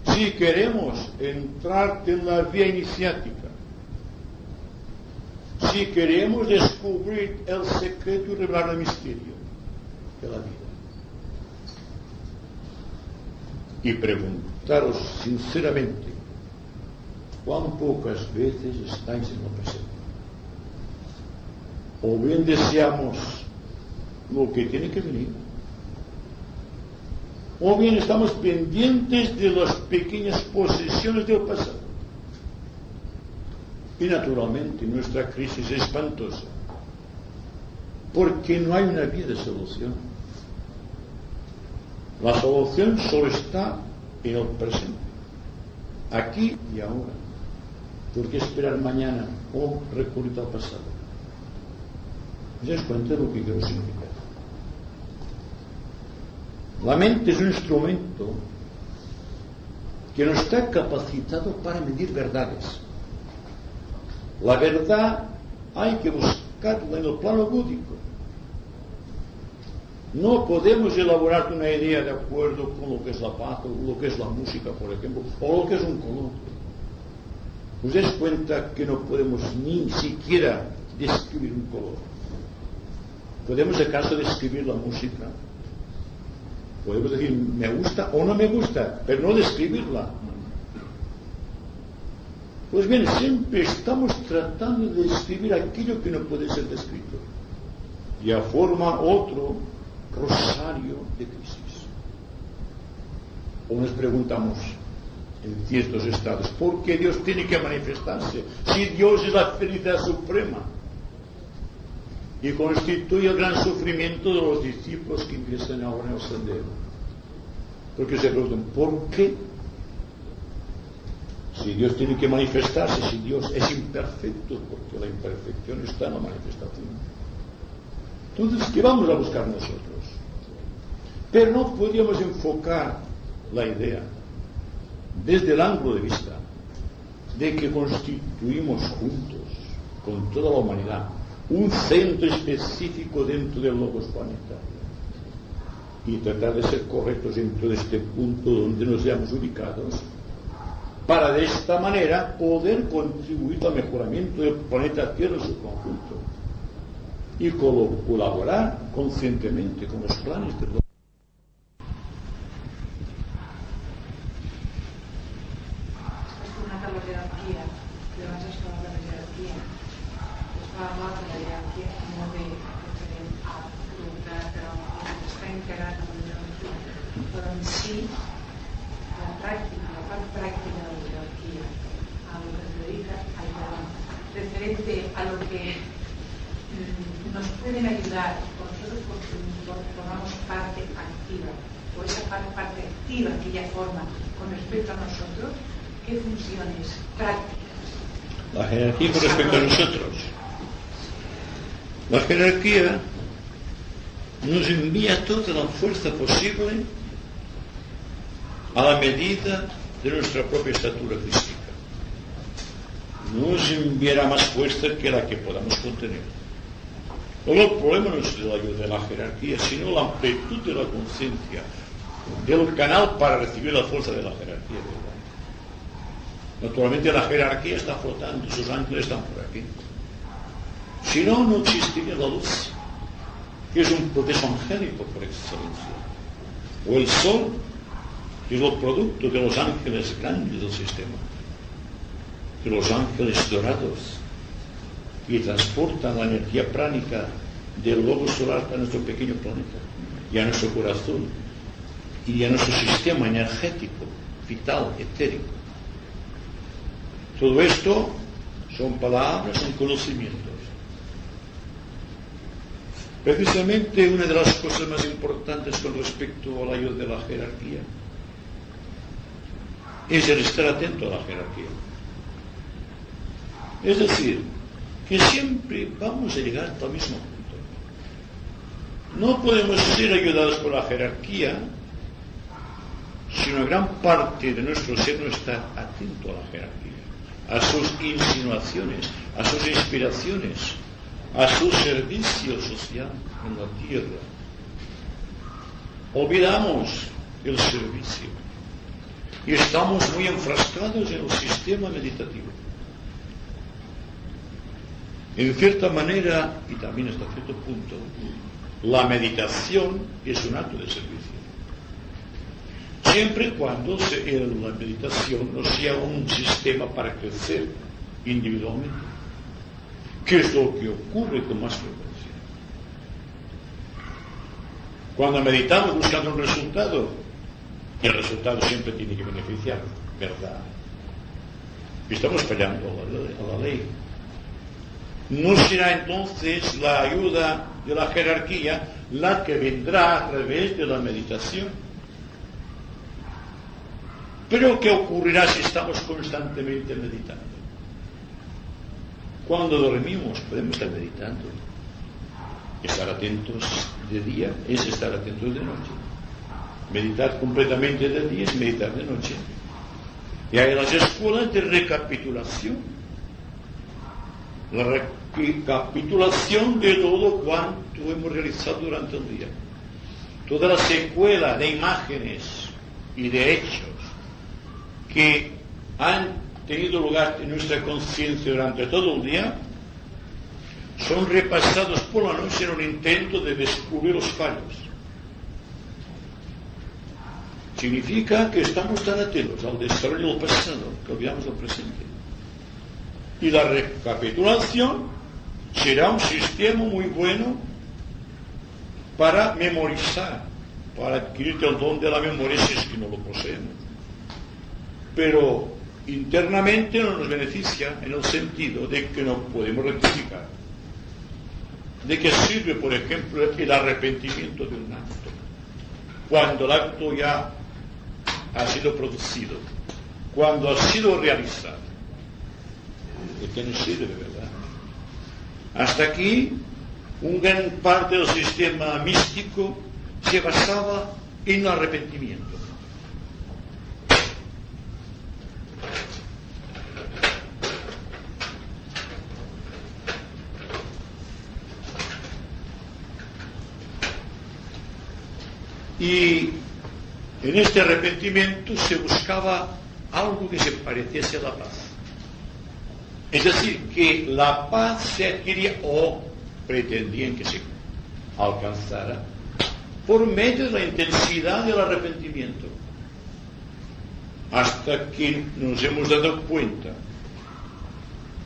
[SPEAKER 1] Si queremos entrar en la vía iniciática, si queremos descubrir el secreto y revelar el misterio de la vida. y preguntaros sinceramente, ¿cuán pocas veces estáis en lo presente? O bien deseamos lo que tiene que venir, o bien estamos pendientes de las pequeñas posesiones del pasado. Y naturalmente nuestra crisis es espantosa, porque no hay una vía de solución. La solución solo está en el presente, aquí y ahora. ¿Por qué esperar mañana o recurrir al pasado? ¿Os dais cuenta de lo que quiero significar? La mente es un instrumento que no está capacitado para medir verdades. La verdad hay que buscarla en el plano búdico. No podemos elaborar una idea de acuerdo con lo que es la paz, o lo que es la música, por ejemplo, o lo que es un color. ¿Os dais cuenta que no podemos ni siquiera describir un color? ¿Podemos acaso describir la música? Podemos decir, me gusta o no me gusta, pero no describirla. Pues bien, siempre estamos tratando de describir aquello que no puede ser descrito. Ya forma otro rosario de crisis. O nos preguntamos en ciertos estados, ¿por qué Dios tiene que manifestarse? Si Dios es la felicidad suprema y constituye el gran sufrimiento de los discípulos que empiezan ahora en el sendero. Porque se preguntan, ¿por qué? Si Dios tiene que manifestarse, si Dios es imperfecto, porque la imperfección está en la manifestación. Entonces, ¿qué vamos a buscar nosotros? Pero no podríamos enfocar la idea desde el ángulo de vista de que constituimos juntos, con toda la humanidad, un centro específico dentro del logos planetario y tratar de ser correctos en todo este punto donde nos hayamos ubicados para de esta manera poder contribuir al mejoramiento del planeta Tierra en su conjunto y colaborar conscientemente con los planes de los.
[SPEAKER 4] Hablando de la jerarquía, no de referente a preguntar, pero está integrada en la jerarquía. Pero en sí, la parte práctica de la jerarquía, a lo que se dedica al perdón, referente a lo que nos pueden ayudar con nosotros porque formamos parte activa, o esa parte activa que ella forma con respecto a nosotros, ¿qué funciones prácticas?
[SPEAKER 1] La jerarquía con respecto a nosotros. La jerarquía nos envía toda la fuerza posible a la medida de nuestra propia estatura física. No nos enviará más fuerza que la que podamos contener. Luego el problema no es la ayuda de la jerarquía, sino la amplitud de la conciencia, del canal para recibir la fuerza de la jerarquía. Naturalmente la jerarquía está flotando, sus ángeles están por aquí. Si no, no existiría la luz, que es un proceso angélico por excelencia. O el sol, que es el producto de los ángeles grandes del sistema, de los ángeles dorados, que transportan la energía pránica del globo solar a nuestro pequeño planeta, y a nuestro corazón, y a nuestro sistema energético, vital, etérico. Todo esto son palabras, son conocimientos. Precisamente una de las cosas más importantes con respecto a la ayuda de la jerarquía es el estar atento a la jerarquía. Es decir, que siempre vamos a llegar al mismo punto. No podemos ser ayudados por la jerarquía si una gran parte de nuestro ser no está atento a la jerarquía, a sus insinuaciones, a sus inspiraciones, a su servicio social en la tierra. Olvidamos el servicio y estamos muy enfrascados en el sistema meditativo. En cierta manera, y también hasta cierto punto, la meditación es un acto de servicio. siempre y cuando la meditación no sea un sistema para crecer individualmente, que es lo que ocurre con más frecuencia. Cuando meditamos buscando un resultado, el resultado siempre tiene que beneficiar, ¿verdad? Estamos fallando a la ley. No será entonces la ayuda de la jerarquía la que vendrá a través de la meditación. Pero ¿qué ocurrirá si estamos constantemente meditando? Cuando dormimos podemos estar meditando. Estar atentos de día es estar atentos de noche. Meditar completamente de día es meditar de noche. Y hay las escuelas de recapitulación. La recapitulación de todo cuanto hemos realizado durante el día. Toda la secuela de imágenes y de hechos que han tenido lugar en nuestra conciencia durante todo el día son repasados por la noche en un intento de descubrir los fallos. Significa que estamos tan atentos al desarrollo del pasado que olvidamos el presente. Y la recapitulación será un sistema muy bueno para memorizar, para adquirir el don de la memoria si es que no lo poseemos. Pero internamente no nos beneficia en el sentido de que no podemos rectificar. ¿De qué sirve, por ejemplo, el arrepentimiento de un acto? Cuando el acto ya ha sido producido, cuando ha sido realizado. ¿De qué nos sirve, verdad? Hasta aquí, una gran parte del sistema místico se basaba en el arrepentimiento. Y en este arrepentimiento se buscaba algo que se pareciese a la paz. Es decir, que la paz se adquiría o pretendían que se alcanzara por medio de la intensidad del arrepentimiento. Hasta que nos hemos dado cuenta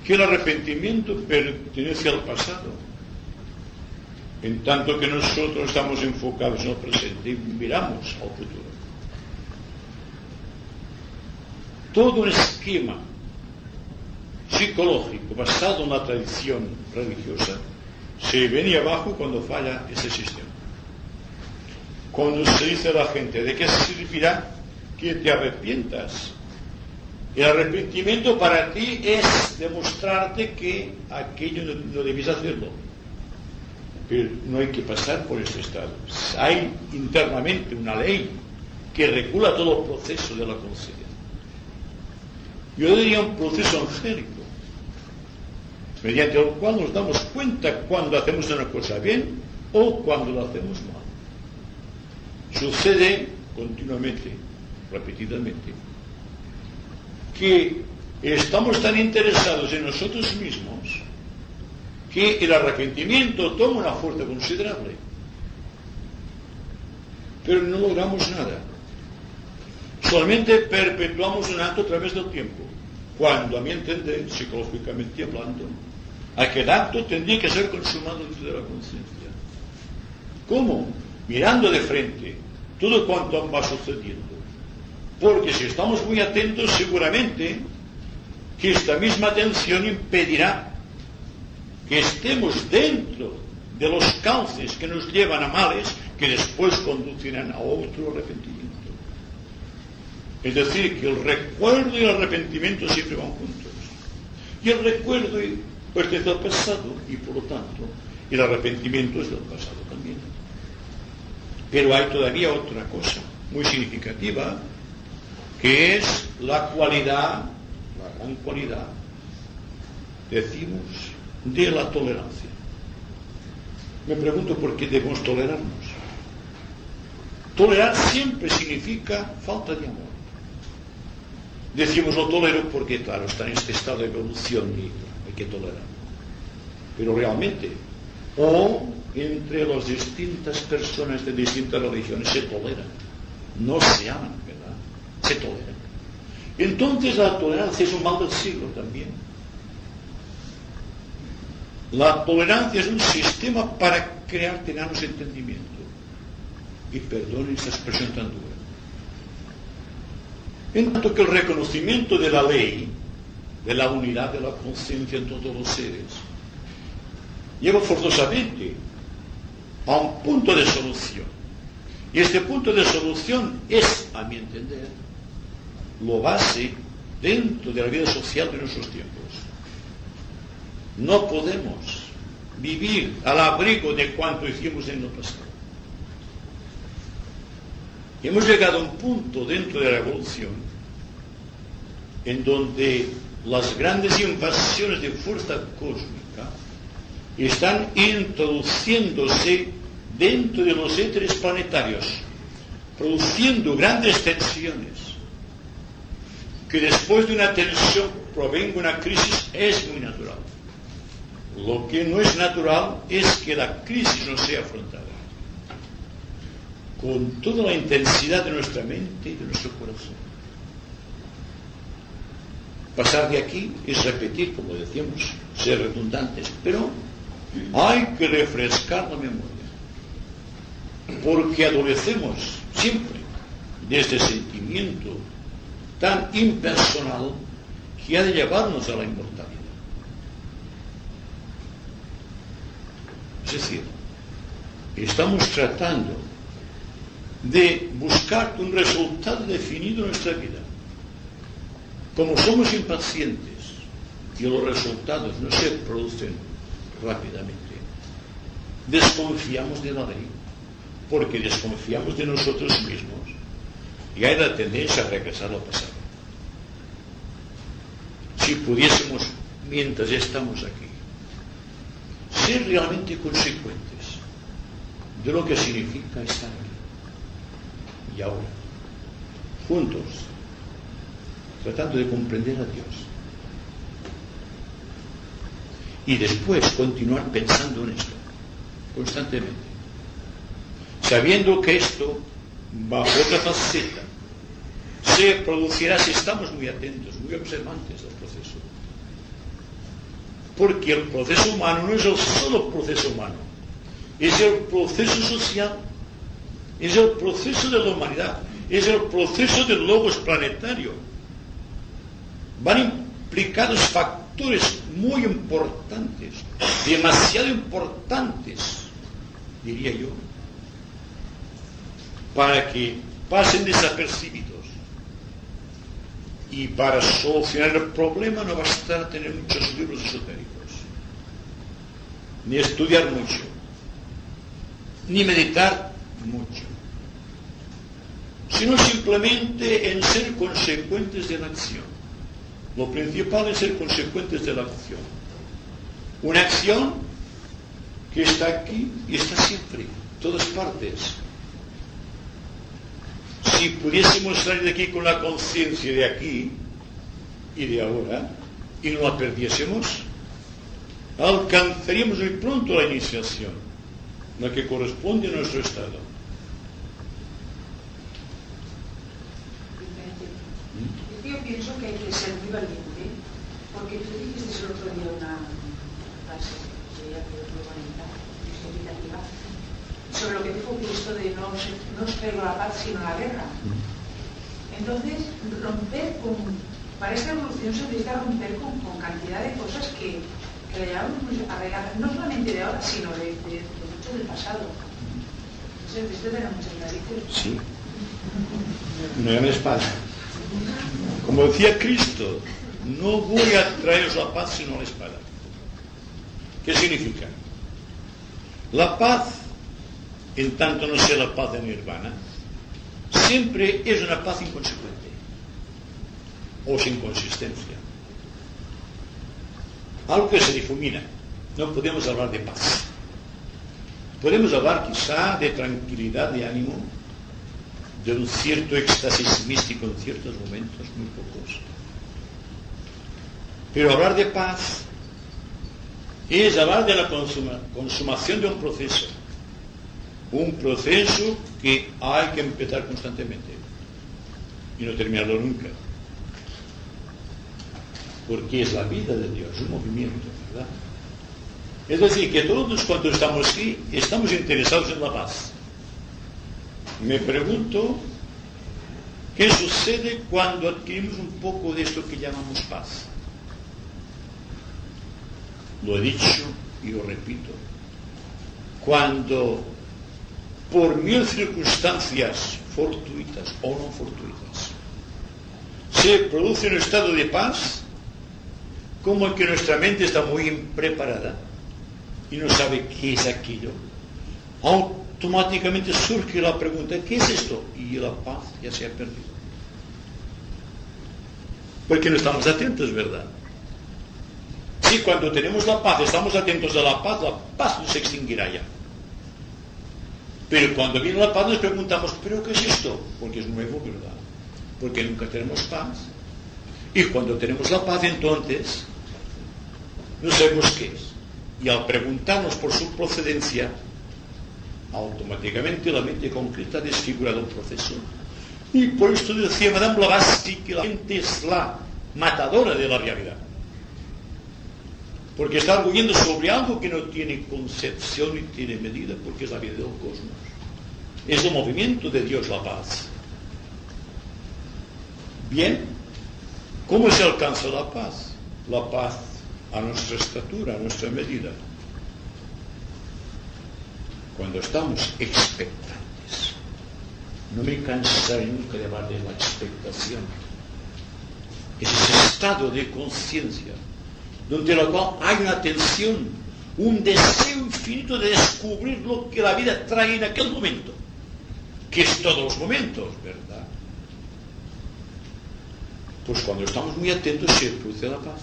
[SPEAKER 1] que el arrepentimiento pertenece al pasado. En tanto que nosotros estamos enfocados en el presente y miramos al futuro. Todo un esquema psicológico basado en la tradición religiosa se viene abajo cuando falla ese sistema. Cuando se dice a la gente, ¿de qué servirá que te arrepientas? El arrepentimiento para ti es demostrarte que aquello no debes hacerlo. Pero no hay que pasar por este estado. Hay internamente una ley que regula todo el proceso de la conciencia. Yo diría un proceso angélico, mediante el cual nos damos cuenta cuando hacemos una cosa bien o cuando la hacemos mal. Sucede continuamente, repetidamente, que estamos tan interesados en nosotros mismos que el arrepentimiento toma una fuerza considerable. Pero no logramos nada. Solamente perpetuamos un acto a través del tiempo, cuando, a mi entender, psicológicamente hablando, aquel acto tendría que ser consumado dentro de la conciencia. ¿Cómo? Mirando de frente todo cuanto va sucediendo. Porque si estamos muy atentos, seguramente que esta misma atención impedirá que estemos dentro de los cauces que nos llevan a males que después conducirán a otro arrepentimiento. Es decir, que el recuerdo y el arrepentimiento siempre van juntos. Y el recuerdo pertenece al pasado y por lo tanto el arrepentimiento es del pasado también. Pero hay todavía otra cosa muy significativa, que es la cualidad, la gran cualidad, decimos, de la tolerancia. Me pregunto por qué debemos tolerarnos. Tolerar siempre significa falta de amor. Decimos lo tolero porque, claro, está en este estado de evolución y hay que tolerar. Pero realmente, o entre las distintas personas de distintas religiones se toleran. no se aman, ¿verdad? Se toleran. Entonces la tolerancia es un mal del siglo también. La tolerancia es un sistema para crear tenanos entendimiento. Y perdonen esta expresión tan dura. En tanto que el reconocimiento de la ley, de la unidad de la conciencia en todos los seres, lleva forzosamente a un punto de solución. Y este punto de solución es, a mi entender, lo base dentro de la vida social de nuestros tiempos. No podemos vivir al abrigo de cuanto hicimos en lo pasado. Hemos llegado a un punto dentro de la evolución en donde las grandes invasiones de fuerza cósmica están introduciéndose dentro de los éteres planetarios, produciendo grandes tensiones, que después de una tensión provenga una crisis es muy natural. Lo que no es natural es que la crisis no sea afrontada con toda la intensidad de nuestra mente y de nuestro corazón. Pasar de aquí es repetir, como decíamos, ser redundantes, pero hay que refrescar la memoria, porque adolecemos siempre de este sentimiento tan impersonal que ha de llevarnos a la inmortalidad. Es decir, estamos tratando de buscar un resultado definido en nuestra vida. Como somos impacientes y los resultados no se producen rápidamente, desconfiamos de la ley, porque desconfiamos de nosotros mismos y hay la tendencia a regresar al pasado. Si pudiésemos, mientras estamos aquí, ser realmente consecuentes de lo que significa estar aquí y ahora, juntos, tratando de comprender a Dios. Y después continuar pensando en esto, constantemente. Sabiendo que esto, bajo otra faceta, se producirá si estamos muy atentos, muy observantes del proceso. Porque el proceso humano no es el solo proceso humano, es el proceso social, es el proceso de la humanidad, es el proceso del logos planetario. Van implicados factores muy importantes, demasiado importantes, diría yo, para que pasen desapercibidos. Y para solucionar el problema no bastará tener muchos libros esotéricos, ni estudiar mucho, ni meditar mucho, sino simplemente en ser consecuentes de la acción. Lo principal es ser consecuentes de la acción. Una acción que está aquí y está siempre, en todas partes. Si pudiésemos salir de aquí con la conciencia de aquí y de ahora, y no la perdiésemos, alcanzaríamos muy pronto la iniciación, la que corresponde a nuestro estado.
[SPEAKER 4] Yo pienso que hay que ser muy valiente, porque tú dijiste el otro día una frase que ya quedó muy bonita, significativa, sobre lo que dijo Cristo de no os traigo la paz sino la guerra. Entonces, romper para esta evolución se necesita romper con cantidad de cosas que le llevamos arraigadas, no solamente de ahora, sino de mucho del pasado. Entonces, esto tiene muchas narices.
[SPEAKER 1] Sí. Una gran espada. Como decía Cristo, no voy a traeros la paz sino la espada. ¿Qué significa? La paz, en tanto no sea la paz de nirvana, siempre es una paz inconsecuente o sin consistencia. Algo que se difumina. No podemos hablar de paz. Podemos hablar quizá de tranquilidad de ánimo, de un cierto éxtasis místico en ciertos momentos, muy pocos. Pero hablar de paz es hablar de la consumación de un proceso un proceso que hay que empezar constantemente y no terminarlo nunca. Porque es la vida de Dios, un movimiento, ¿verdad? Es decir, que todos cuando estamos aquí, estamos interesados en la paz. Me pregunto, ¿qué sucede cuando adquirimos un poco de esto que llamamos paz? Lo he dicho y lo repito. Cuando, por 1000 circunstancias fortuitas o no fortuitas, se produce un estado de paz, como que nuestra mente está muy impreparada y no sabe qué es aquello, automáticamente surge la pregunta, ¿qué es esto? Y la paz ya se ha perdido. Porque no estamos atentos, ¿verdad? Si cuando tenemos la paz, estamos atentos a la paz no se extinguirá ya. Pero cuando viene la paz nos preguntamos, ¿pero qué es esto? Porque es nuevo, ¿verdad? Porque nunca tenemos paz. Y cuando tenemos la paz, entonces, no sabemos qué es. Y al preguntarnos por su procedencia, automáticamente la mente concreta ha desfigurado el proceso. Y por esto decía Madame Blavatsky que la mente es la matadora de la realidad. Porque está arguyendo sobre algo que no tiene concepción ni tiene medida, porque es la vida del cosmos. Es el movimiento de Dios, la paz. Bien, ¿cómo se alcanza la paz? La paz a nuestra estatura, a nuestra medida. Cuando estamos expectantes. No me cansaré nunca de hablar de la expectación. Es ese estado de conciencia donde la cual hay una tensión, un deseo infinito de descubrir lo que la vida trae en aquel momento, que es todos los momentos, ¿verdad? Pues cuando estamos muy atentos se produce la paz.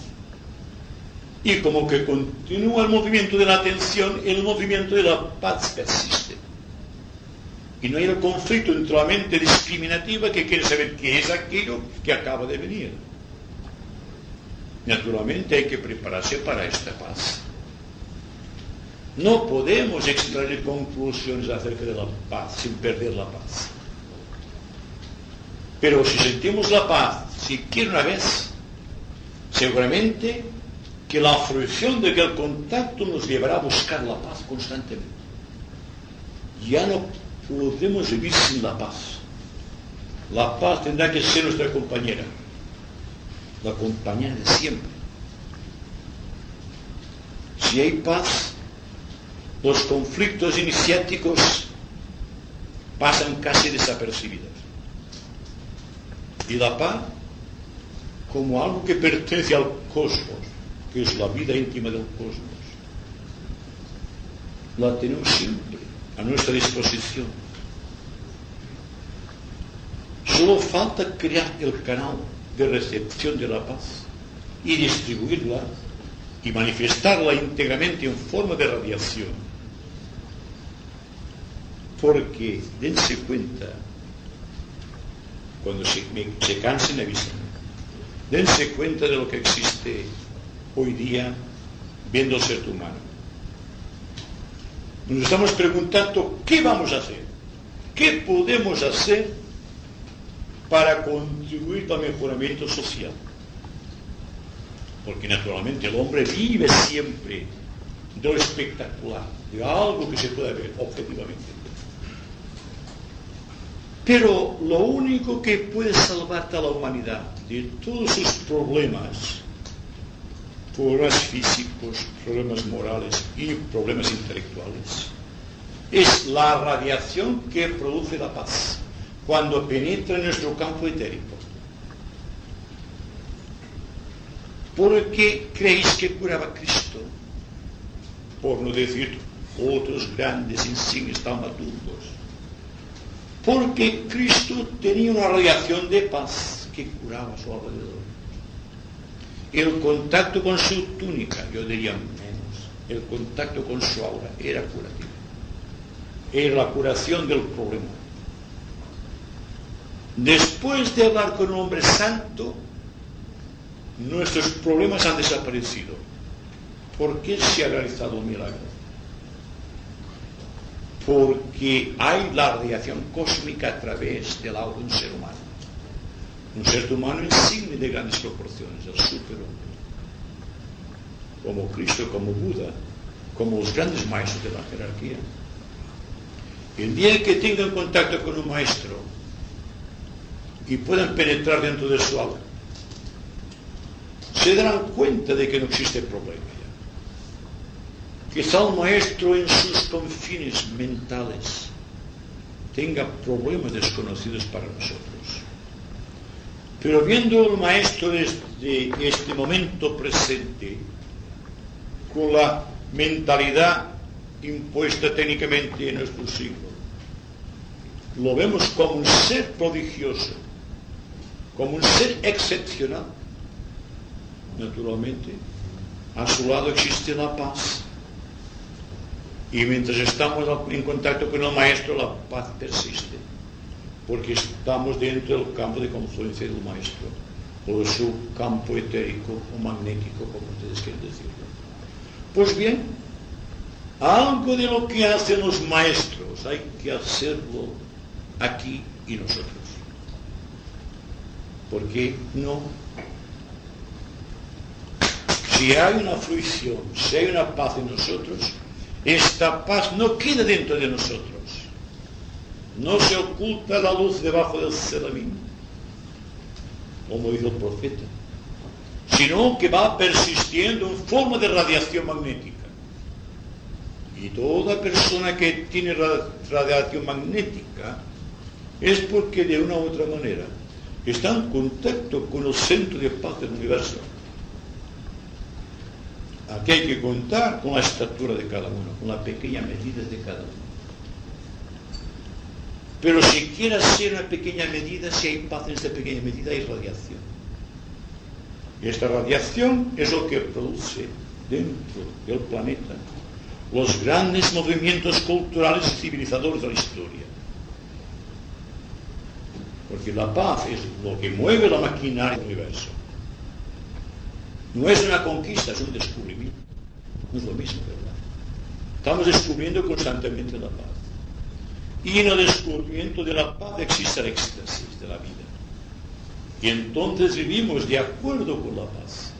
[SPEAKER 1] Y como que continúa el movimiento de la atención, el movimiento de la paz persiste. Y no hay el conflicto entre la mente discriminativa que quiere saber qué es aquello que acaba de venir. Naturalmente hay que prepararse para esta paz. No podemos extraer conclusiones acerca de la paz sin perder la paz. Pero si sentimos la paz siquiera una vez, seguramente que la fruición de aquel contacto nos llevará a buscar la paz constantemente. Ya no podemos vivir sin la paz. La paz tendrá que ser nuestra compañera. La compañera de siempre. Si hay paz, los conflictos iniciáticos pasan casi desapercibidos. Y la paz, como algo que pertenece al cosmos, que es la vida íntima del cosmos, la tenemos siempre a nuestra disposición. Solo falta crear el canal de recepción de la paz y distribuirla y manifestarla íntegramente en forma de radiación. Porque dense cuenta, cuando se cansen avisan, dense cuenta de lo que existe hoy día viendo el ser humano. Nos estamos preguntando qué vamos a hacer, qué podemos hacer para contribuir al mejoramiento social. Porque naturalmente el hombre vive siempre de lo espectacular, de algo que se puede ver objetivamente. Pero lo único que puede salvarte a la humanidad de todos sus problemas físicos, problemas morales y problemas intelectuales, es la radiación que produce la paz cuando penetra en nuestro campo etérico. ¿Por qué creéis que curaba Cristo? Por no decir otros grandes insignes taumaturgos. Porque Cristo tenía una radiación de paz que curaba a su alrededor. El contacto con su túnica, yo diría menos, el contacto con su aura era curativo. Era la curación del problema. Después de hablar con un hombre santo, nuestros problemas han desaparecido. ¿Por qué se ha realizado un milagro? porque hay la radiación cósmica a través del aura de un ser humano. Un ser humano insigne de grandes proporciones, el superhombre. Como Cristo, como Buda, como los grandes maestros de la jerarquía. El día que tengan contacto con un maestro y puedan penetrar dentro de su aura, se darán cuenta de que no existe problema ya. Quizá el maestro en sus confines mentales tenga problemas desconocidos para nosotros. Pero viendo al maestro desde este momento presente, con la mentalidad impuesta técnicamente en nuestro siglo, lo vemos como un ser prodigioso, como un ser excepcional. Naturalmente, a su lado existe la paz. Y mientras estamos en contacto con el maestro, la paz persiste, porque estamos dentro del campo de confluencia del maestro, o de su campo etérico o magnético, como ustedes quieren decirlo. Pues bien, algo de lo que hacen los maestros hay que hacerlo aquí y nosotros. ¿Por qué no? Si hay una fruición, si hay una paz en nosotros, esta paz no queda dentro de nosotros. No se oculta la luz debajo del celamín, como dijo el profeta, sino que va persistiendo en forma de radiación magnética. Y toda persona que tiene radiación magnética es porque de una u otra manera está en contacto con el centro de paz del universo. Aquí hay que contar con la estatura de cada uno, con la pequeña medida de cada uno. Pero si quiera ser una pequeña medida, si hay paz en esta pequeña medida, hay radiación. Y esta radiación es lo que produce dentro del planeta los grandes movimientos culturales y civilizadores de la historia. Porque la paz es lo que mueve la maquinaria del universo. No es una conquista, es un descubrimiento. No es lo mismo, ¿verdad? Estamos descubriendo constantemente la paz. Y en el descubrimiento de la paz existe el éxtasis de la vida. Y entonces vivimos de acuerdo con la paz.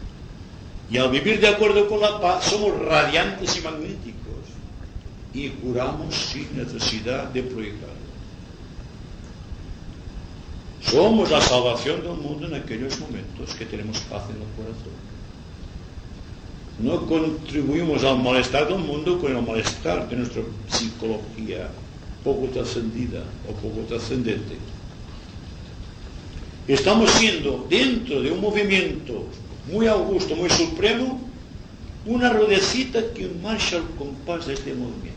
[SPEAKER 1] Y al vivir de acuerdo con la paz somos radiantes y magnéticos. Y curamos sin necesidad de proyectarlo. Somos la salvación del mundo en aquellos momentos que tenemos paz en el corazón. No contribuimos al malestar del mundo con el malestar de nuestra psicología poco trascendida o poco trascendente. Estamos siendo, dentro de un movimiento muy augusto, muy supremo, una ruedecita que marcha al compás de este movimiento.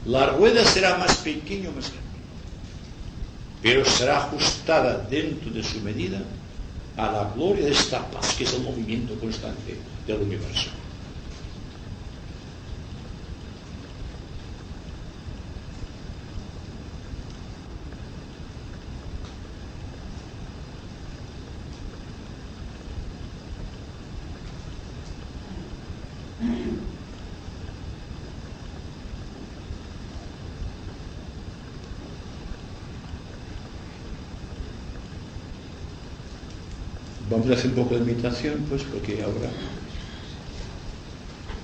[SPEAKER 1] La rueda será más pequeña o más grande, pero será ajustada dentro de su medida a la gloria de esta paz, que es el movimiento constante del universo. Vamos a hacer un poco de meditación, pues, porque ahora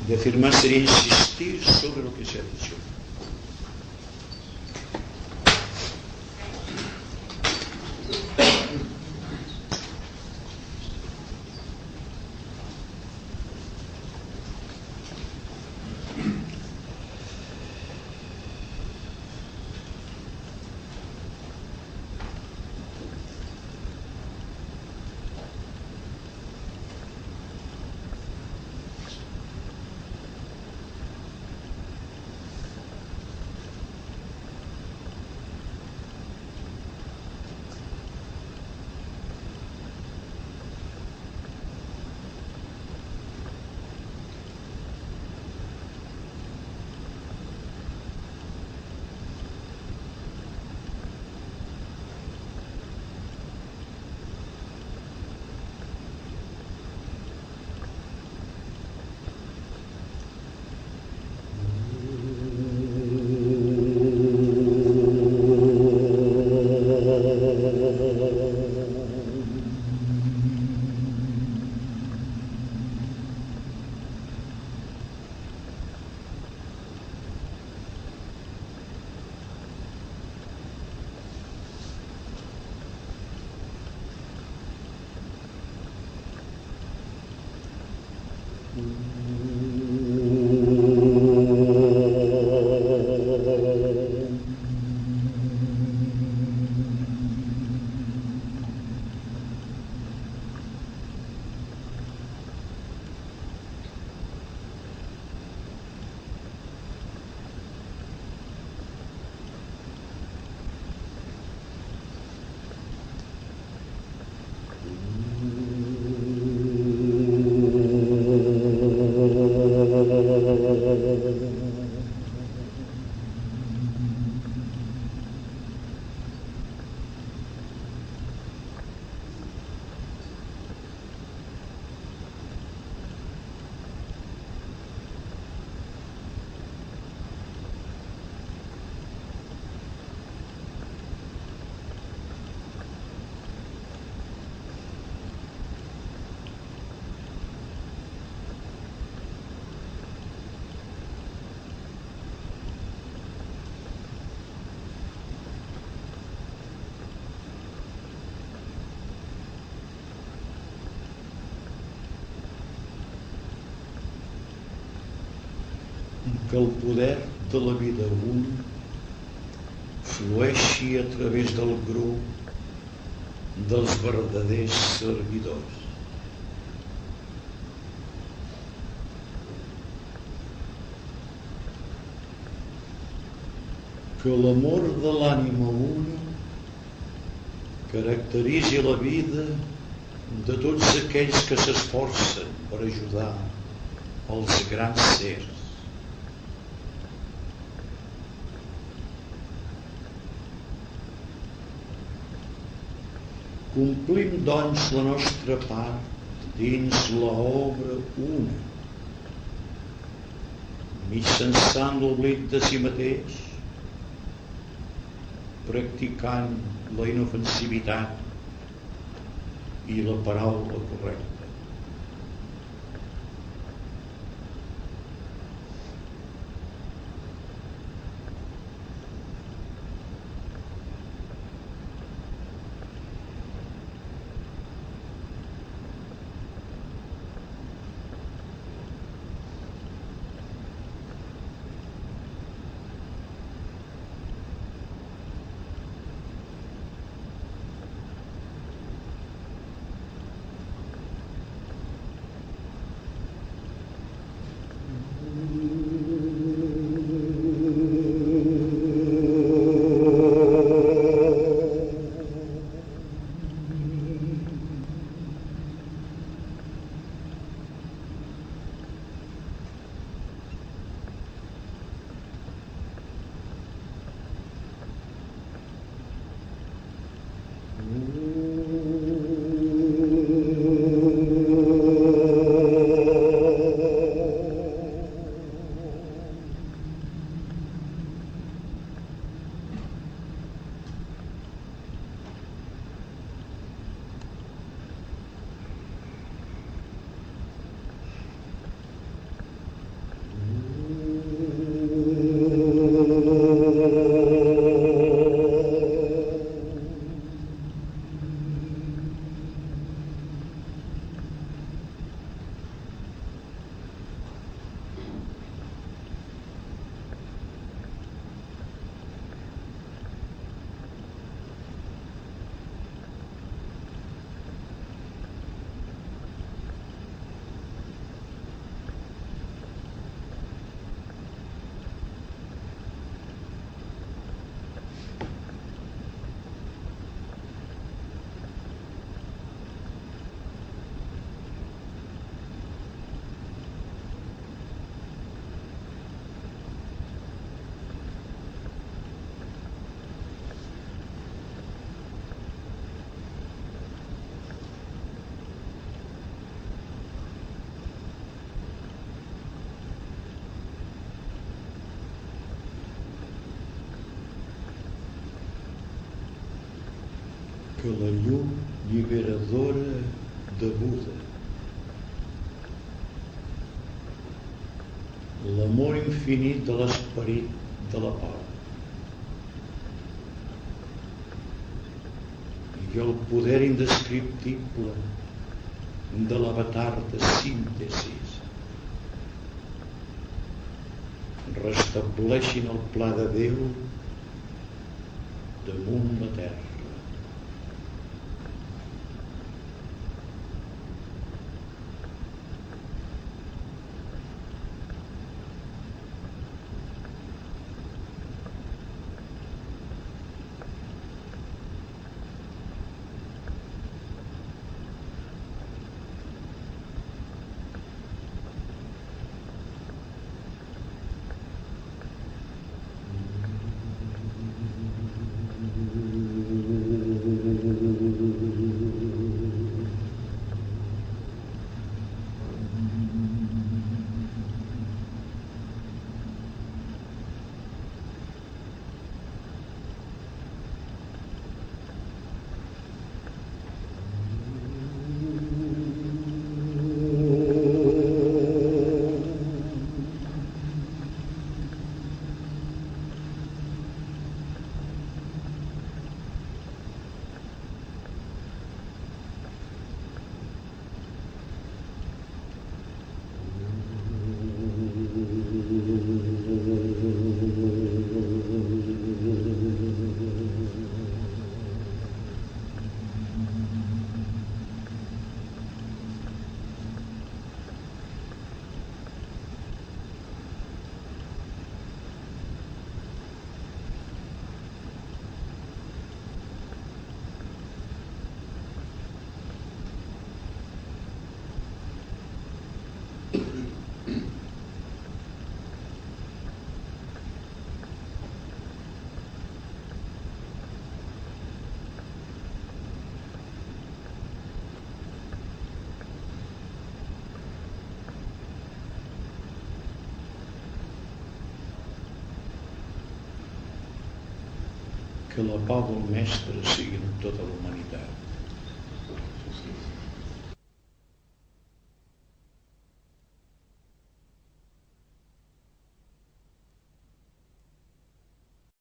[SPEAKER 1] decir más sería insistir sobre lo que se ha dicho. Que el poder de la vida un flueixi a través del grup dels verdaders servidors. Que l'amor de l'ànima una caracteritzi la vida de tots aquells que s'esforcen per ajudar els grans sers. Complim, doncs, la nostra part dins l'obra una, mitjançant l'oblit de si mateix, practicant la inofensivitat i la paraula correcta. Que la llum liberadora de Buda, l'amor infinit de l'esperit de la pau i el poder indescriptible de l'avatar de síntesis restableixin el pla de Déu damunt la terra. que la pau del mestre sigui en tota la humanitat.